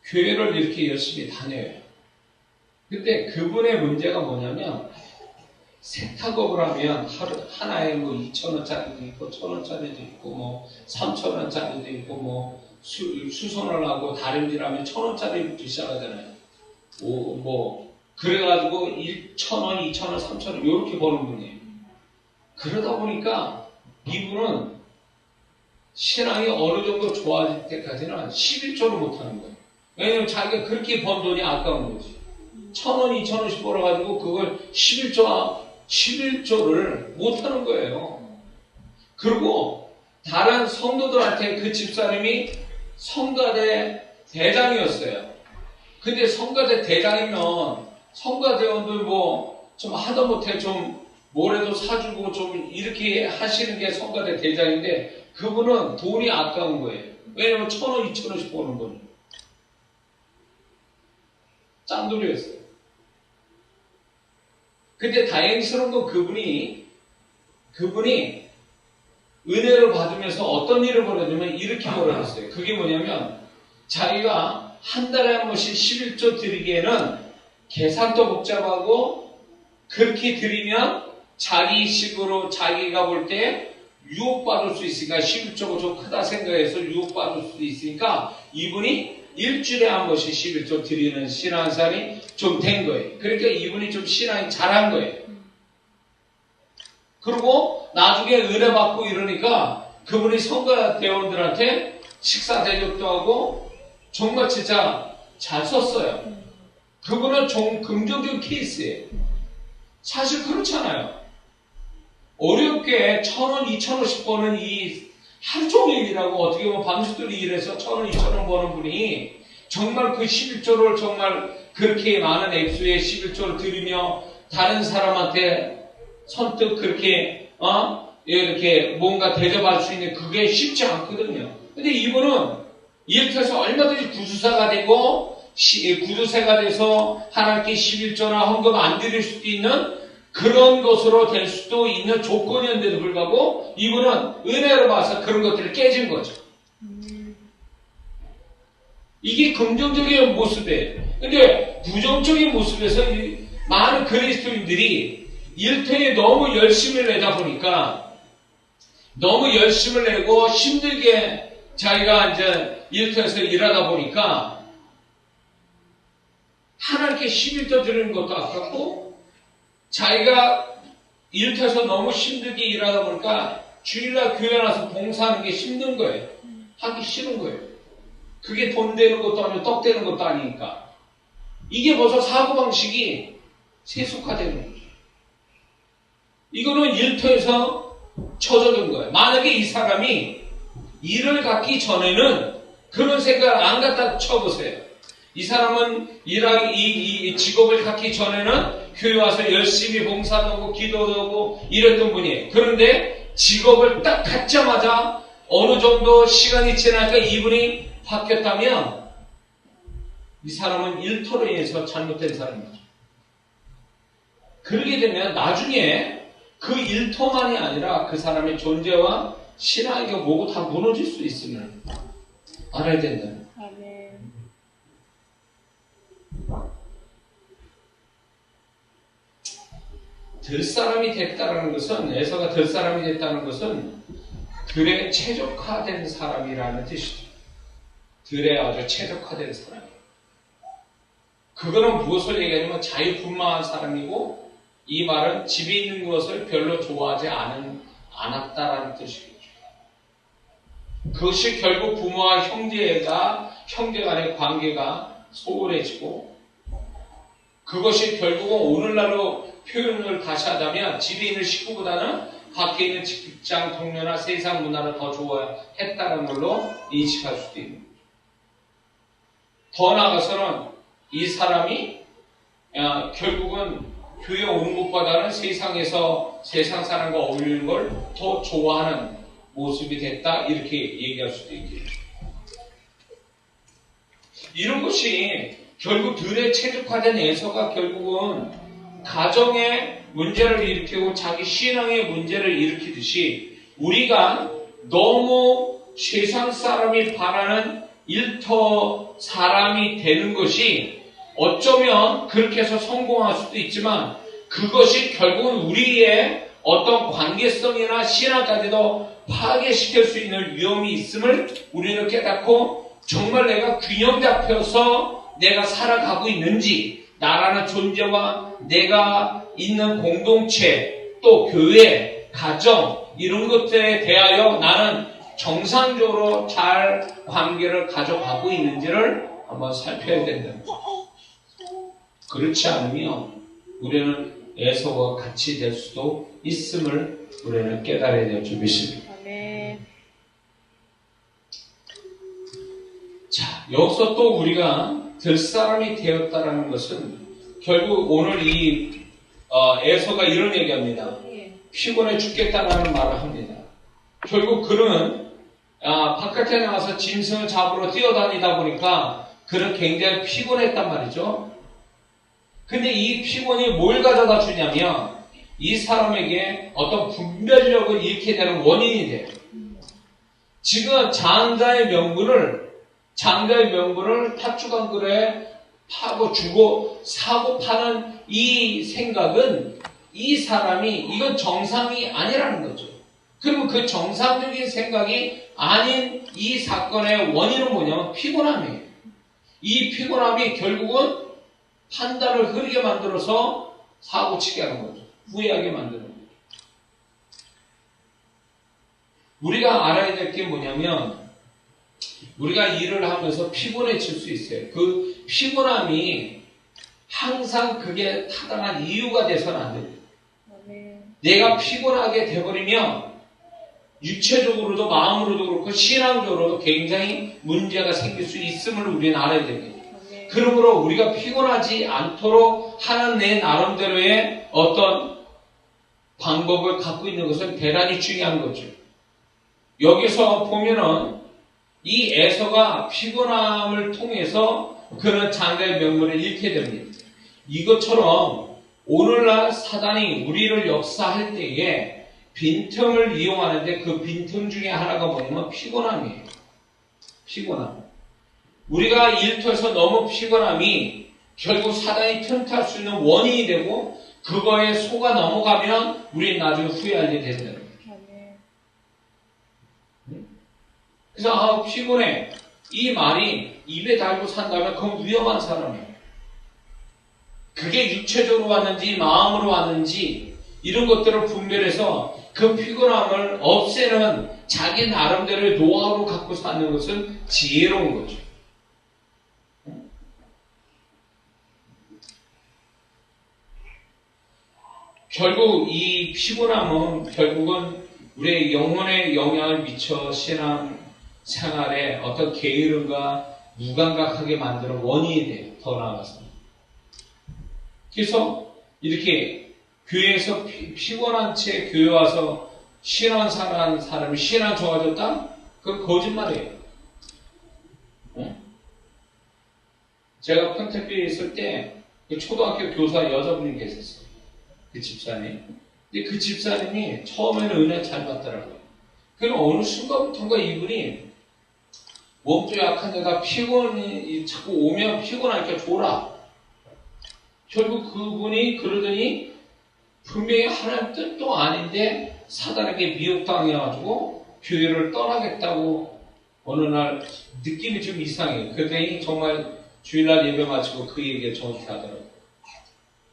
교회를 이렇게 열심히 다녀요. 근데 그분의 문제가 뭐냐면 세탁업을 하면 하나에 뭐 2,000원짜리도 있고 1,000원짜리도 있고 뭐 3,000원짜리도 있고 뭐 수선을 하고 다림질하면 1,000원짜리부터 시작하잖아요. 뭐 그래가지고 1,000원, 2,000원, 3,000원 이렇게 버는 분이에요. 그러다 보니까 이분은 신앙이 어느 정도 좋아질 때까지는 11조를 못하는 거예요. 왜냐면 자기가 그렇게 번 돈이 아까운 거지. 1,000원, 2,000원씩 벌어가지고 그걸 11조를 못하는 거예요. 그리고 다른 성도들한테 그 집사님이 성가대 대장이었어요. 근데 성가대 대장이면 성가대원들 뭐 좀 하다못해 좀 뭐라도 사주고 좀 이렇게 하시는 게 성가대 대장인데 그분은 돈이 아까운 거예요. 왜냐면 1,000원, 2,000원씩 버는 거예요. 짠돌이었어요. 근데 다행스러운 건 그분이 은혜를 받으면서 어떤 일을 벌였냐면 이렇게 벌어졌어요. 그게 뭐냐면 자기가 한 달에 한 번씩 11조 드리기에는 계산도 복잡하고 그렇게 드리면 자기 식으로 자기가 볼 때 유혹받을 수 있으니까 11조가 좀 크다 생각해서 유혹받을 수도 있으니까 이분이 일주일에 한 번씩 11조 드리는 신앙생활이 좀 된 거예요. 그러니까 이분이 좀 신앙이 잘한 거예요. 그리고 나중에 은혜 받고 이러니까 그분이 성가대원들한테 식사 대접도 하고 정말 진짜 잘 썼어요. 그분은 좀 긍정적인 케이스예요. 사실 그렇잖아요. 어렵게 1,000원, 2,000원씩 버는 이 하루 종일 일하고 어떻게 보면 밤새도록 일해서 1,000원, 2,000원 버는 분이 정말 그 11조를 정말 그렇게 많은 액수의 11조를 드리며 다른 사람한테 선뜻 그렇게 이렇게 뭔가 대접할 수 있는 그게 쉽지 않거든요. 근데 이분은 이렇게 해서 얼마든지 구주사가 되고 구주세가 돼서 하나님께 11조나 헌금 안 드릴 수도 있는 그런 것으로 될 수도 있는 조건이었는데도 불구하고 이분은 은혜로 봐서 그런 것들을 깨진 거죠. 이게 긍정적인 모습이에요. 근데 부정적인 모습에서 많은 그리스도인들이 일터에 너무 열심을 내다 보니까 너무 열심을 내고 힘들게 자기가 이제 일터에서 일하다 보니까 하나님께 11조 드리는 것도 아깝고 자기가 일터에서 너무 힘들게 일하다 보니까 주일날 교회 나서 봉사하는 게 힘든 거예요. 하기 싫은 거예요. 그게 돈 되는 것도 아니고 떡 되는 것도 아니니까. 이게 벌써 사고방식이 세속화되는 거죠. 이거는 일터에서 처져든 거예요. 만약에 이 사람이 일을 갖기 전에는 그런 생각을 안 갖다 쳐보세요. 이 사람은 이 직업을 갖기 전에는 교회 와서 열심히 봉사도 하고 기도도 하고 이랬던 분이에요. 그런데 직업을 딱 갖자마자 어느 정도 시간이 지나니까 이분이 바뀌었다면 이 사람은 일터로 인해서 잘못된 사람이죠. 그러게 되면 나중에 그 일터만이 아니라 그 사람의 존재와 신앙이 뭐고 다 무너질 수 있음을 알아야 된다. 아멘. 될 사람이 됐다는 것은 에서가 될 사람이 됐다는 것은 들에 최적화된 사람이라는 뜻이죠. 들에 아주 최적화된 사람. 그거는 무엇을 얘기하냐면 자유분방한 사람이고 이 말은 집에 있는 것을 별로 좋아하지 않았다라는 뜻이겠죠. 그것이 결국 부모와 형제 간의 관계가 소홀해지고 그것이 결국은 오늘날로 표현을 다시 하자면 집에 있는 식구보다는 밖에 있는 직장 동료나 세상 문화를 더 좋아했다는 걸로 인식할 수도 있는 거죠. 더 나아가서는 이 사람이 결국은 교회 오는 것보다는 세상에서 세상 사람과 어울리는 걸 더 좋아하는 모습이 됐다 이렇게 얘기할 수도 있겠죠. 이런 것이 결국 들에 최적화된 에서가 결국은 가정의 문제를 일으키고 자기 신앙의 문제를 일으키듯이 우리가 너무 세상 사람이 바라는 일터 사람이 되는 것이 어쩌면 그렇게 해서 성공할 수도 있지만 그것이 결국은 우리의 어떤 관계성이나 신앙까지도 파괴시킬 수 있는 위험이 있음을 우리는 깨닫고 정말 내가 균형 잡혀서 내가 살아가고 있는지 나라는 존재와 내가 있는 공동체 또 교회, 가정 이런 것들에 대하여 나는 정상적으로 잘 관계를 가져가고 있는지를 한번 살펴야 된다. 그렇지 않으면 우리는 에서와 같이 될 수도 있음을 우리는 깨달아야 될 줄 믿습니다. 자, 여기서 또 우리가 될 사람이 되었다라는 것은 결국 오늘 이 에서가 이런 얘기합니다. 피곤해 죽겠다라는 말을 합니다. 결국 그는 바깥에 나가서 짐승을 잡으러 뛰어다니다 보니까 그는 굉장히 피곤했단 말이죠. 근데 이 피곤이 뭘 가져다 주냐면 이 사람에게 어떤 분별력을 잃게 되는 원인이 돼요. 지금 장자의 명분을 팥죽한글에 파고 주고 사고 파는 이 생각은 이 사람이 이건 정상이 아니라는 거죠. 그러면 그 정상적인 생각이 아닌 이 사건의 원인은 뭐냐면 피곤함이에요. 이 피곤함이 결국은 판단을 흐리게 만들어서 사고치게 하는 거죠. 후회하게 만드는 거죠. 우리가 알아야 될 게 뭐냐면 우리가 일을 하면서 피곤해질 수 있어요. 그 피곤함이 항상 그게 타당한 이유가 돼서는 안 됩니다. 내가 피곤하게 돼버리면 육체적으로도 마음으로도 그렇고 신앙적으로도 굉장히 문제가 생길 수 있음을 우리는 알아야 됩니다. 그러므로 우리가 피곤하지 않도록 하는 내 나름대로의 어떤 방법을 갖고 있는 것은 대단히 중요한 거죠. 여기서 보면은 이 에서가 피곤함을 통해서 그는 장자의 명분을 잃게 됩니다. 이것처럼 오늘날 사단이 우리를 역사할 때에 빈틈을 이용하는데 그 빈틈 중에 하나가 뭐냐면 피곤함이에요. 피곤함. 우리가 일터에서 너무 피곤함이 결국 사단이 틈탈 수 있는 원인이 되고 그거에 속아 넘어가면 우리는 나중에 후회하게 된다는 거죠. 그래서 피곤해. 이 말이 입에 달고 산다면 그건 위험한 사람이에요. 그게 육체적으로 왔는지 마음으로 왔는지 이런 것들을 분별해서 그 피곤함을 없애는 자기 나름대로의 노하우를 갖고 사는 것은 지혜로운 거죠. 결국 이 피곤함은 결국은 우리의 영혼에 영향을 미쳐 신앙 생활에 어떤 게으름과 무감각하게 만드는 원인이 돼요. 더 나아가서. 그래서 이렇게 교회에서 피곤한 채 교회 와서 신앙생활하는 사람이 신앙 좋아졌다? 그건 거짓말이에요. 제가 평택교회에 있을 때 초등학교 교사 여자분이 계셨어요. 그 집사님. 근데 그 집사님이 처음에는 은혜 잘 받더라고요. 그럼 어느 순간부터인가 이분이 몸도 약한 데가 피곤이 자꾸 오면 피곤하니까 졸아. 결국 그분이 그러더니 분명히 하나님 뜻도 아닌데 사단에게 미혹당해가지고 교회를 떠나겠다고 어느 날 느낌이 좀 이상해요. 그랬더니 정말 주일날 예배 마치고 그 얘기를 정확히 하더라고요.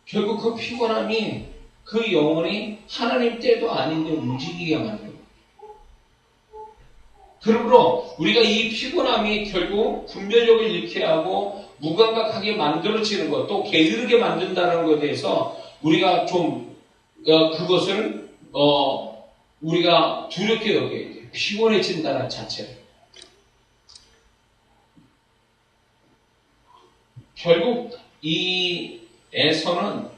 결국 그 피곤함이 그 영혼이 하나님 때도 아닌데 움직이게 만들어요. 그러므로 우리가 이 피곤함이 결국 분별력을 잃게 하고 무감각하게 만들어지는 것, 또 게으르게 만든다는 것에 대해서 우리가 좀 그것을 우리가 두렵게 여겨야 돼요. 피곤해진다는 자체를. 결국 이 에서는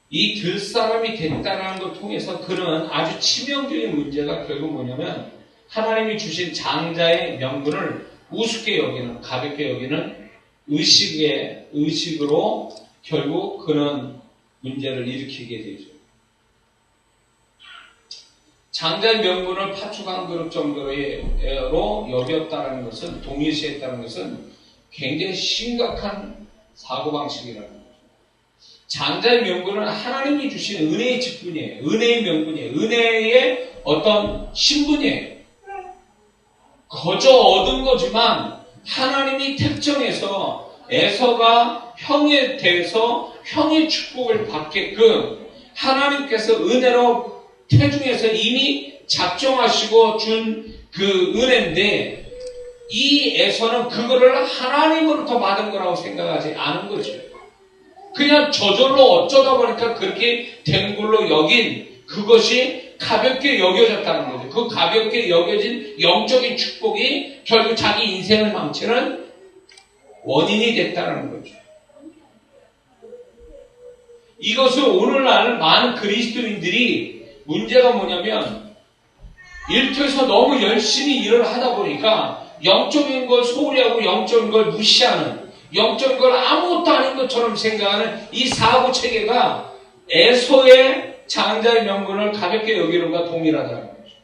이 들사람이 됐다는 걸 통해서 그는 아주 치명적인 문제가 결국 뭐냐면 하나님이 주신 장자의 명분을 우습게 여기는, 가볍게 여기는 의식으로 결국 그는 문제를 일으키게 되죠. 장자의 명분을 파축한 그릇 정도로 여겼다는 것은, 동일시했다는 것은 굉장히 심각한 사고방식이라는 거죠. 장자의 명분은 하나님이 주신 은혜의 직분이에요. 은혜의 명분이에요. 은혜의 어떤 신분이에요. 거저 얻은 거지만 하나님이 특정해서 에서가 형에 대해서 형의 축복을 받게끔 하나님께서 은혜로 태중에서 이미 작정하시고 준 그 은혜인데, 이 에서는 그거를 하나님으로부터 받은 거라고 생각하지 않은 거죠. 그냥 저절로 어쩌다 보니까 그렇게 된 걸로 여긴 그것이 가볍게 여겨졌다는 거죠. 그 가볍게 여겨진 영적인 축복이 결국 자기 인생을 망치는 원인이 됐다는 거죠. 이것을 오늘날 많은 그리스도인들이, 문제가 뭐냐면 일터에서 너무 열심히 일을 하다 보니까 영적인 걸 소홀히 하고 영적인 걸 무시하는, 영적인 걸 아무것도 아닌 것처럼 생각하는 이 사고 체계가 에서의 장자의 명분을 가볍게 여기는 것과 동일하다는 거죠.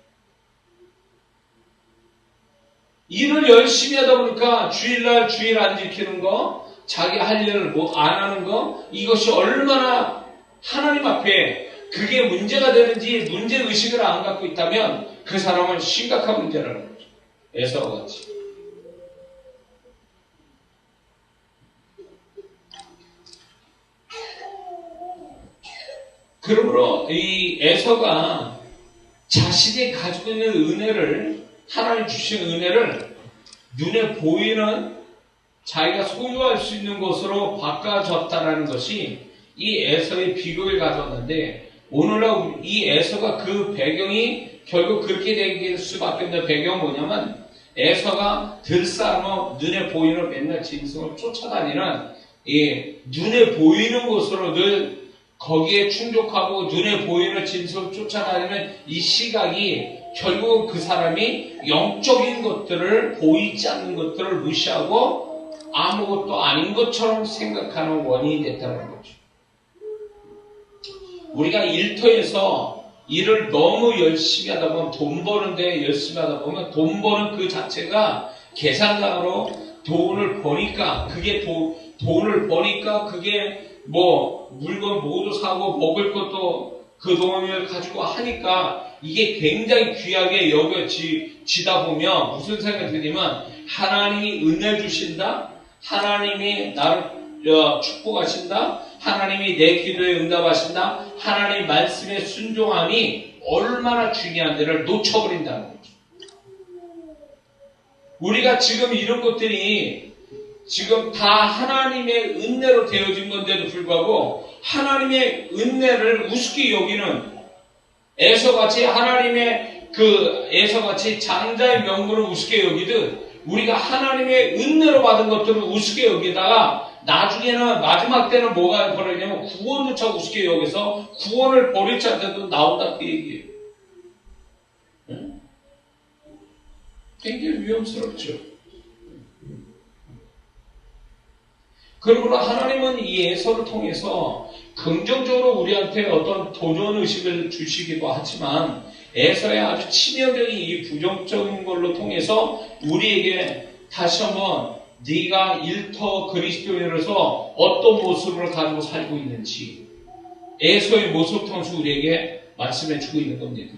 일을 열심히 하다 보니까 주일날 주일 안 지키는 거, 자기 할 일을 안 하는 거, 이것이 얼마나 하나님 앞에 그게 문제가 되는지 문제의식을 안 갖고 있다면 그 사람은 심각한 문제라는 거죠. 에서와 같이. 그러므로 이 에서가 자신이 가지고 있는 은혜를, 하나님 주신 은혜를 눈에 보이는 자기가 소유할 수 있는 것으로 바꿔줬다는 것이 이 에서의 비극을 가져왔는데, 오늘날 이 에서가 그 배경이 결국 그렇게 되길 수밖에 없는 배경은 뭐냐면, 에서가 들싸움, 눈에 보이는 맨날 짐승을 쫓아다니는 이 눈에 보이는 것으로 늘 거기에 충족하고 눈에 보이는 짐승을 쫓아다니는 이 시각이 결국 그 사람이 영적인 것들을, 보이지 않는 것들을 무시하고 아무것도 아닌 것처럼 생각하는 원인이 됐다는 거죠. 우리가 일터에서 일을 너무 열심히 하다 보면, 돈 버는데 열심히 하다 보면 돈 버는 그 자체가 계산상으로 돈을 버니까, 그게 돈을 버니까 그게 뭐 물건 모두 사고 먹을 것도 그 돈을 가지고 하니까 이게 굉장히 귀하게 여겨지다 보면 무슨 생각이 드냐면, 하나님이 은혜 주신다, 하나님이 나를 축복하신다, 하나님이 내 기도에 응답하신다, 하나님 말씀에 순종함이 얼마나 중요한지를 놓쳐버린다는 거죠. 우리가 지금 이런 것들이 지금 다 하나님의 은혜로 되어진 건데도 불구하고 하나님의 은혜를 우습게 여기는, 에서같이 하나님의 에서같이 장자의 명분을 우습게 여기듯 우리가 하나님의 은혜로 받은 것들을 우습게 여기다가 나중에는 마지막 때는 뭐가 벌어지냐면 구원조차 우습게 여기서 구원을 버릴 자들도 나온다, 그 얘기예요. 굉장히 위험스럽죠. 그러므로 하나님은 이 에서를 통해서 긍정적으로 우리한테 어떤 도전의식을 주시기도 하지만, 에서의 아주 치명적인 이 부정적인 걸로 통해서 우리에게 다시 한번 네가 일터 그리스도인으로서 어떤 모습을 가지고 살고 있는지 에서의 모습을 통해서 우리에게 말씀해 주고 있는 겁니다.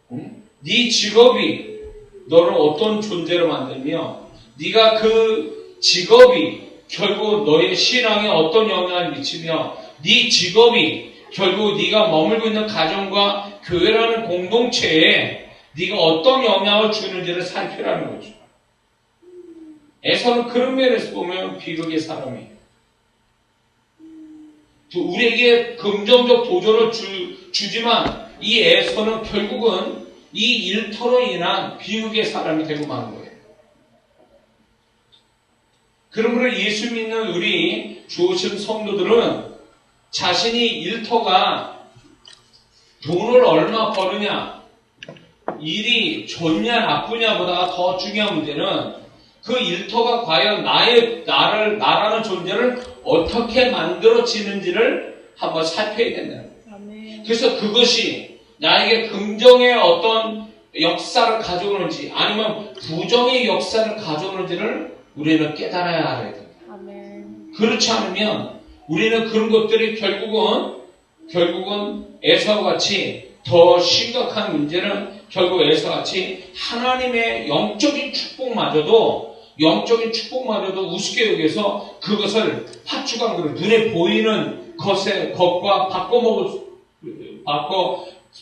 네 직업이 너를 어떤 존재로 만들며, 네가 그 직업이 결국 너의 신앙에 어떤 영향을 미치며, 네 직업이 결국 네가 머물고 있는 가정과 교회라는 공동체에 네가 어떤 영향을 주는지를 살피라는 거죠. 에서는 그런 면에서 보면 비극의 사람이에요. 우리에게 긍정적 도전을 주지만 이 에서는 결국은 이 일터로 인한 비극의 사람이 되고 마는 거예요. 그러므로 예수 믿는 우리 주오신 성도들은 자신이 일터가 돈을 얼마 버느냐, 일이 좋냐 나쁘냐보다 더 중요한 문제는 그 일터가 과연 나라는 존재를 어떻게 만들어지는지를 한번 살펴야 된다는 거예요. 그래서 그것이 나에게 긍정의 어떤 역사를 가져오는지 아니면 부정의 역사를 가져오는지를 우리는 깨달아야 알아야 됩니다. 그렇지 않으면 우리는 그런 것들이 결국은 에서와 같이 더 심각한 문제는 결국 에서와 같이 하나님의 영적인 축복마저도 우습게 여겨서 그것을 팥죽한 그릇, 눈에 보이는 것과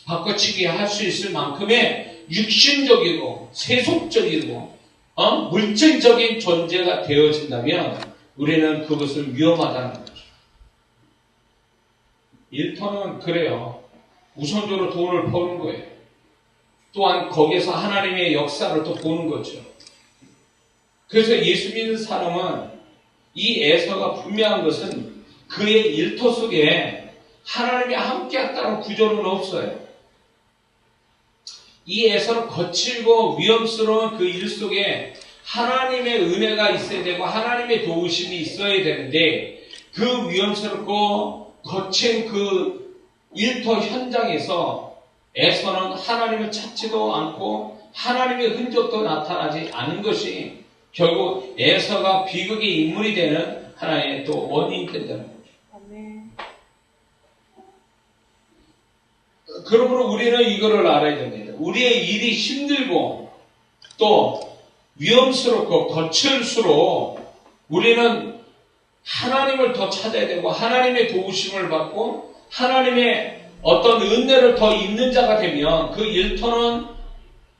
바꿔치기 할 수 있을 만큼의 육신적이고 세속적이고 물질적인 존재가 되어진다면 우리는 그것을 위험하다는 거죠. 일터는 그래요. 우선적으로 돈을 버는 거예요. 또한 거기에서 하나님의 역사를 또 보는 거죠. 그래서 예수 믿는 사람은 이 에서가 분명한 것은 그의 일터 속에 하나님이 함께했다는 구조는 없어요. 이 에서는 거칠고 위험스러운 그 일 속에 하나님의 은혜가 있어야 되고 하나님의 도우심이 있어야 되는데 그 위험스럽고 거친 그 일터 현장에서 에서는 하나님을 찾지도 않고 하나님의 흔적도 나타나지 않은 것이 결국 에서가 비극의 인물이 되는 하나의 또 원인이 된다는 거죠. 그러므로 우리는 이거를 알아야 됩니다. 우리의 일이 힘들고 또 위험스럽고 거칠수록 우리는 하나님을 더 찾아야 되고 하나님의 도우심을 받고 하나님의 어떤 은혜를 더 입는 자가 되면 그 일터는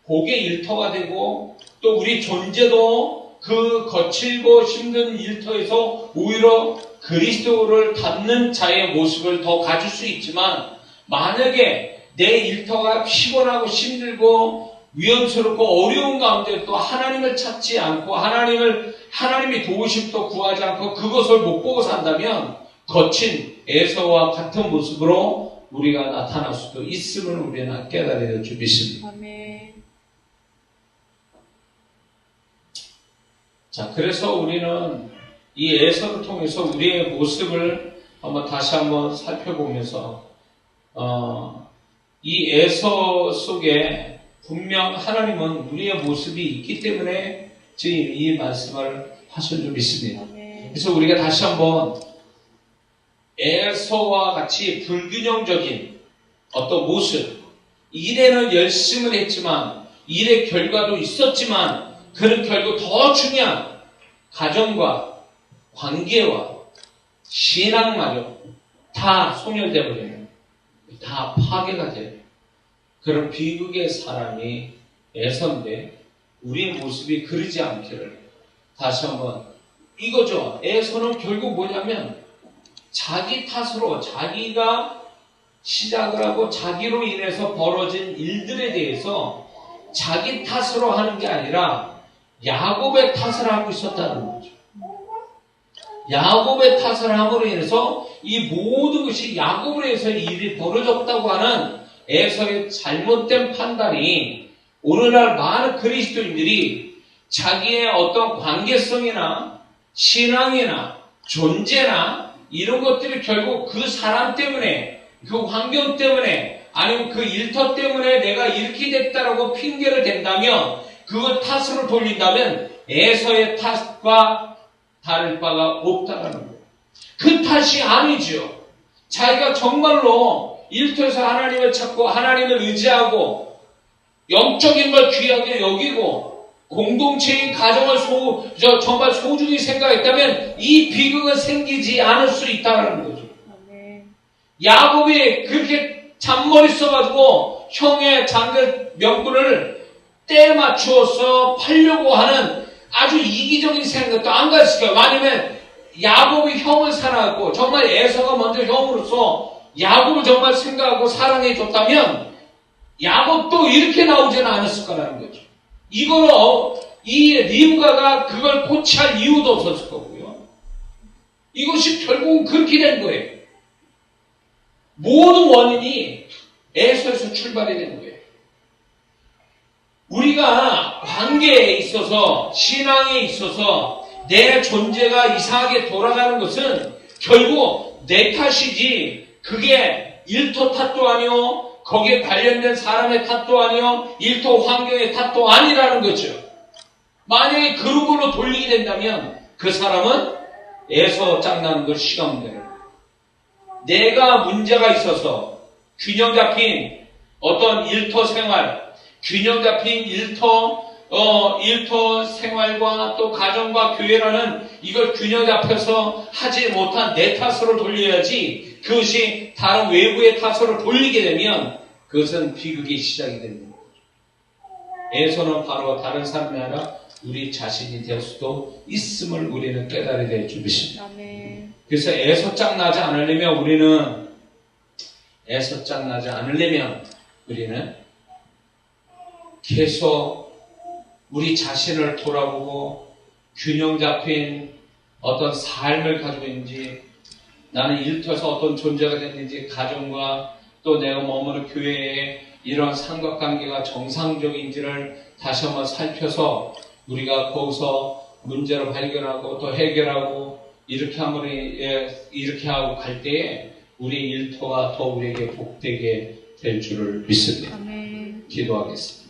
복의 일터가 되고 또 우리 존재도 그 거칠고 힘든 일터에서 오히려 그리스도를 닮는 자의 모습을 더 가질 수 있지만 만약에 내 일터가 피곤하고 힘들고 위험스럽고 어려운 가운데 또 하나님을 찾지 않고 하나님의 도우심도 구하지 않고 그것을 못 보고 산다면 거친 에서와 같은 모습으로 우리가 나타날 수도 있음을 우리는 깨달아야 줄 믿습니다. 자, 그래서 우리는 이 에서를 통해서 우리의 모습을 다시 한번 살펴보면서 이 에서 속에 분명 하나님은 우리의 모습이 있기 때문에 지금 이 말씀을 하신 줄 믿습니다. 그래서 우리가 다시 한번 에서와 같이 불균형적인 어떤 모습, 일에는 열심을 했지만 일의 결과도 있었지만 그는 결국 더 중요한 가정과 관계와 신앙마저 다 소멸되어버리는, 다 파괴가 돼요. 그런 비극의 사람이 에서인데 우리의 모습이 그러지 않기를 다시 한번 이거죠. 에서는 결국 뭐냐면 자기 탓으로 자기가 시작을 하고 자기로 인해서 벌어진 일들에 대해서 자기 탓으로 하는 게 아니라 야곱의 탓을 하고 있었다는 거죠. 야곱의 탓을 함으로 인해서 이 모든 것이 야곱으로 해서 일이 벌어졌다고 하는 에서의 잘못된 판단이 오늘날 많은 그리스도인들이 자기의 어떤 관계성이나 신앙이나 존재나 이런 것들이 결국 그 사람 때문에 그 환경 때문에 아니면 그 일터 때문에 내가 이렇게 됐다라고 핑계를 댄다면 그걸 탓으로 돌린다면 에서의 탓과 다를 바가 없다는 거예요. 그 탓이 아니죠. 자기가 정말로 일터에서 하나님을 찾고 하나님을 의지하고 영적인 걸 귀하게 여기고 공동체인 가정을 정말 소중히 생각했다면 이 비극은 생기지 않을 수 있다는 거죠. 야곱이 그렇게 잔머리 써가지고 형의 장래 명분을 때에 맞추어서 팔려고 하는 아주 이기적인 생각도 안 갔을까요? 아니면 야곱이 형을 사랑하고 정말 에서가 먼저 형으로서 야곱을 정말 생각하고 사랑해줬다면 야곱도 이렇게 나오지는 않았을 거라는 거죠. 이거는 이 림가가 그걸 고치할 이유도 없었을 거고요. 이것이 결국은 그렇게 된 거예요. 모든 원인이 에서에서 출발이 되는 거예요. 우리가 관계에 있어서, 신앙에 있어서 내 존재가 이상하게 돌아가는 것은 결국 내 탓이지, 그게 일터 탓도 아니요, 거기에 관련된 사람의 탓도 아니요, 일터 환경의 탓도 아니라는 거죠. 만약에 그런 걸로 돌리게 된다면 그 사람은 애서 짝나는 걸 시가 문제예요. 내가 문제가 있어서 균형 잡힌 어떤 일터 생활, 균형 잡힌 일터 생활과 또 가정과 교회라는 이걸 균형 잡혀서 하지 못한 내 탓으로 돌려야지, 그것이 다른 외부의 탓으로 돌리게 되면 그것은 비극의 시작이 됩니다. 에서는 바로 다른 사람이 아니라 우리 자신이 될 수도 있음을 우리는 깨달아야 될 줄 믿습니다. 그래서 애서 짝나지 않으려면 우리는 계속 우리 자신을 돌아보고 균형 잡힌 어떤 삶을 가지고 있는지, 나는 일터에서 어떤 존재가 됐는지, 가정과 또 내가 머무는 교회에 이런 삼각관계가 정상적인지를 다시 한번 살펴서 우리가 거기서 문제를 발견하고 또 해결하고 이렇게 하고 갈 때에 우리 일터가 더 우리에게 복되게 될 줄을 믿습니다. 아멘. 기도하겠습니다.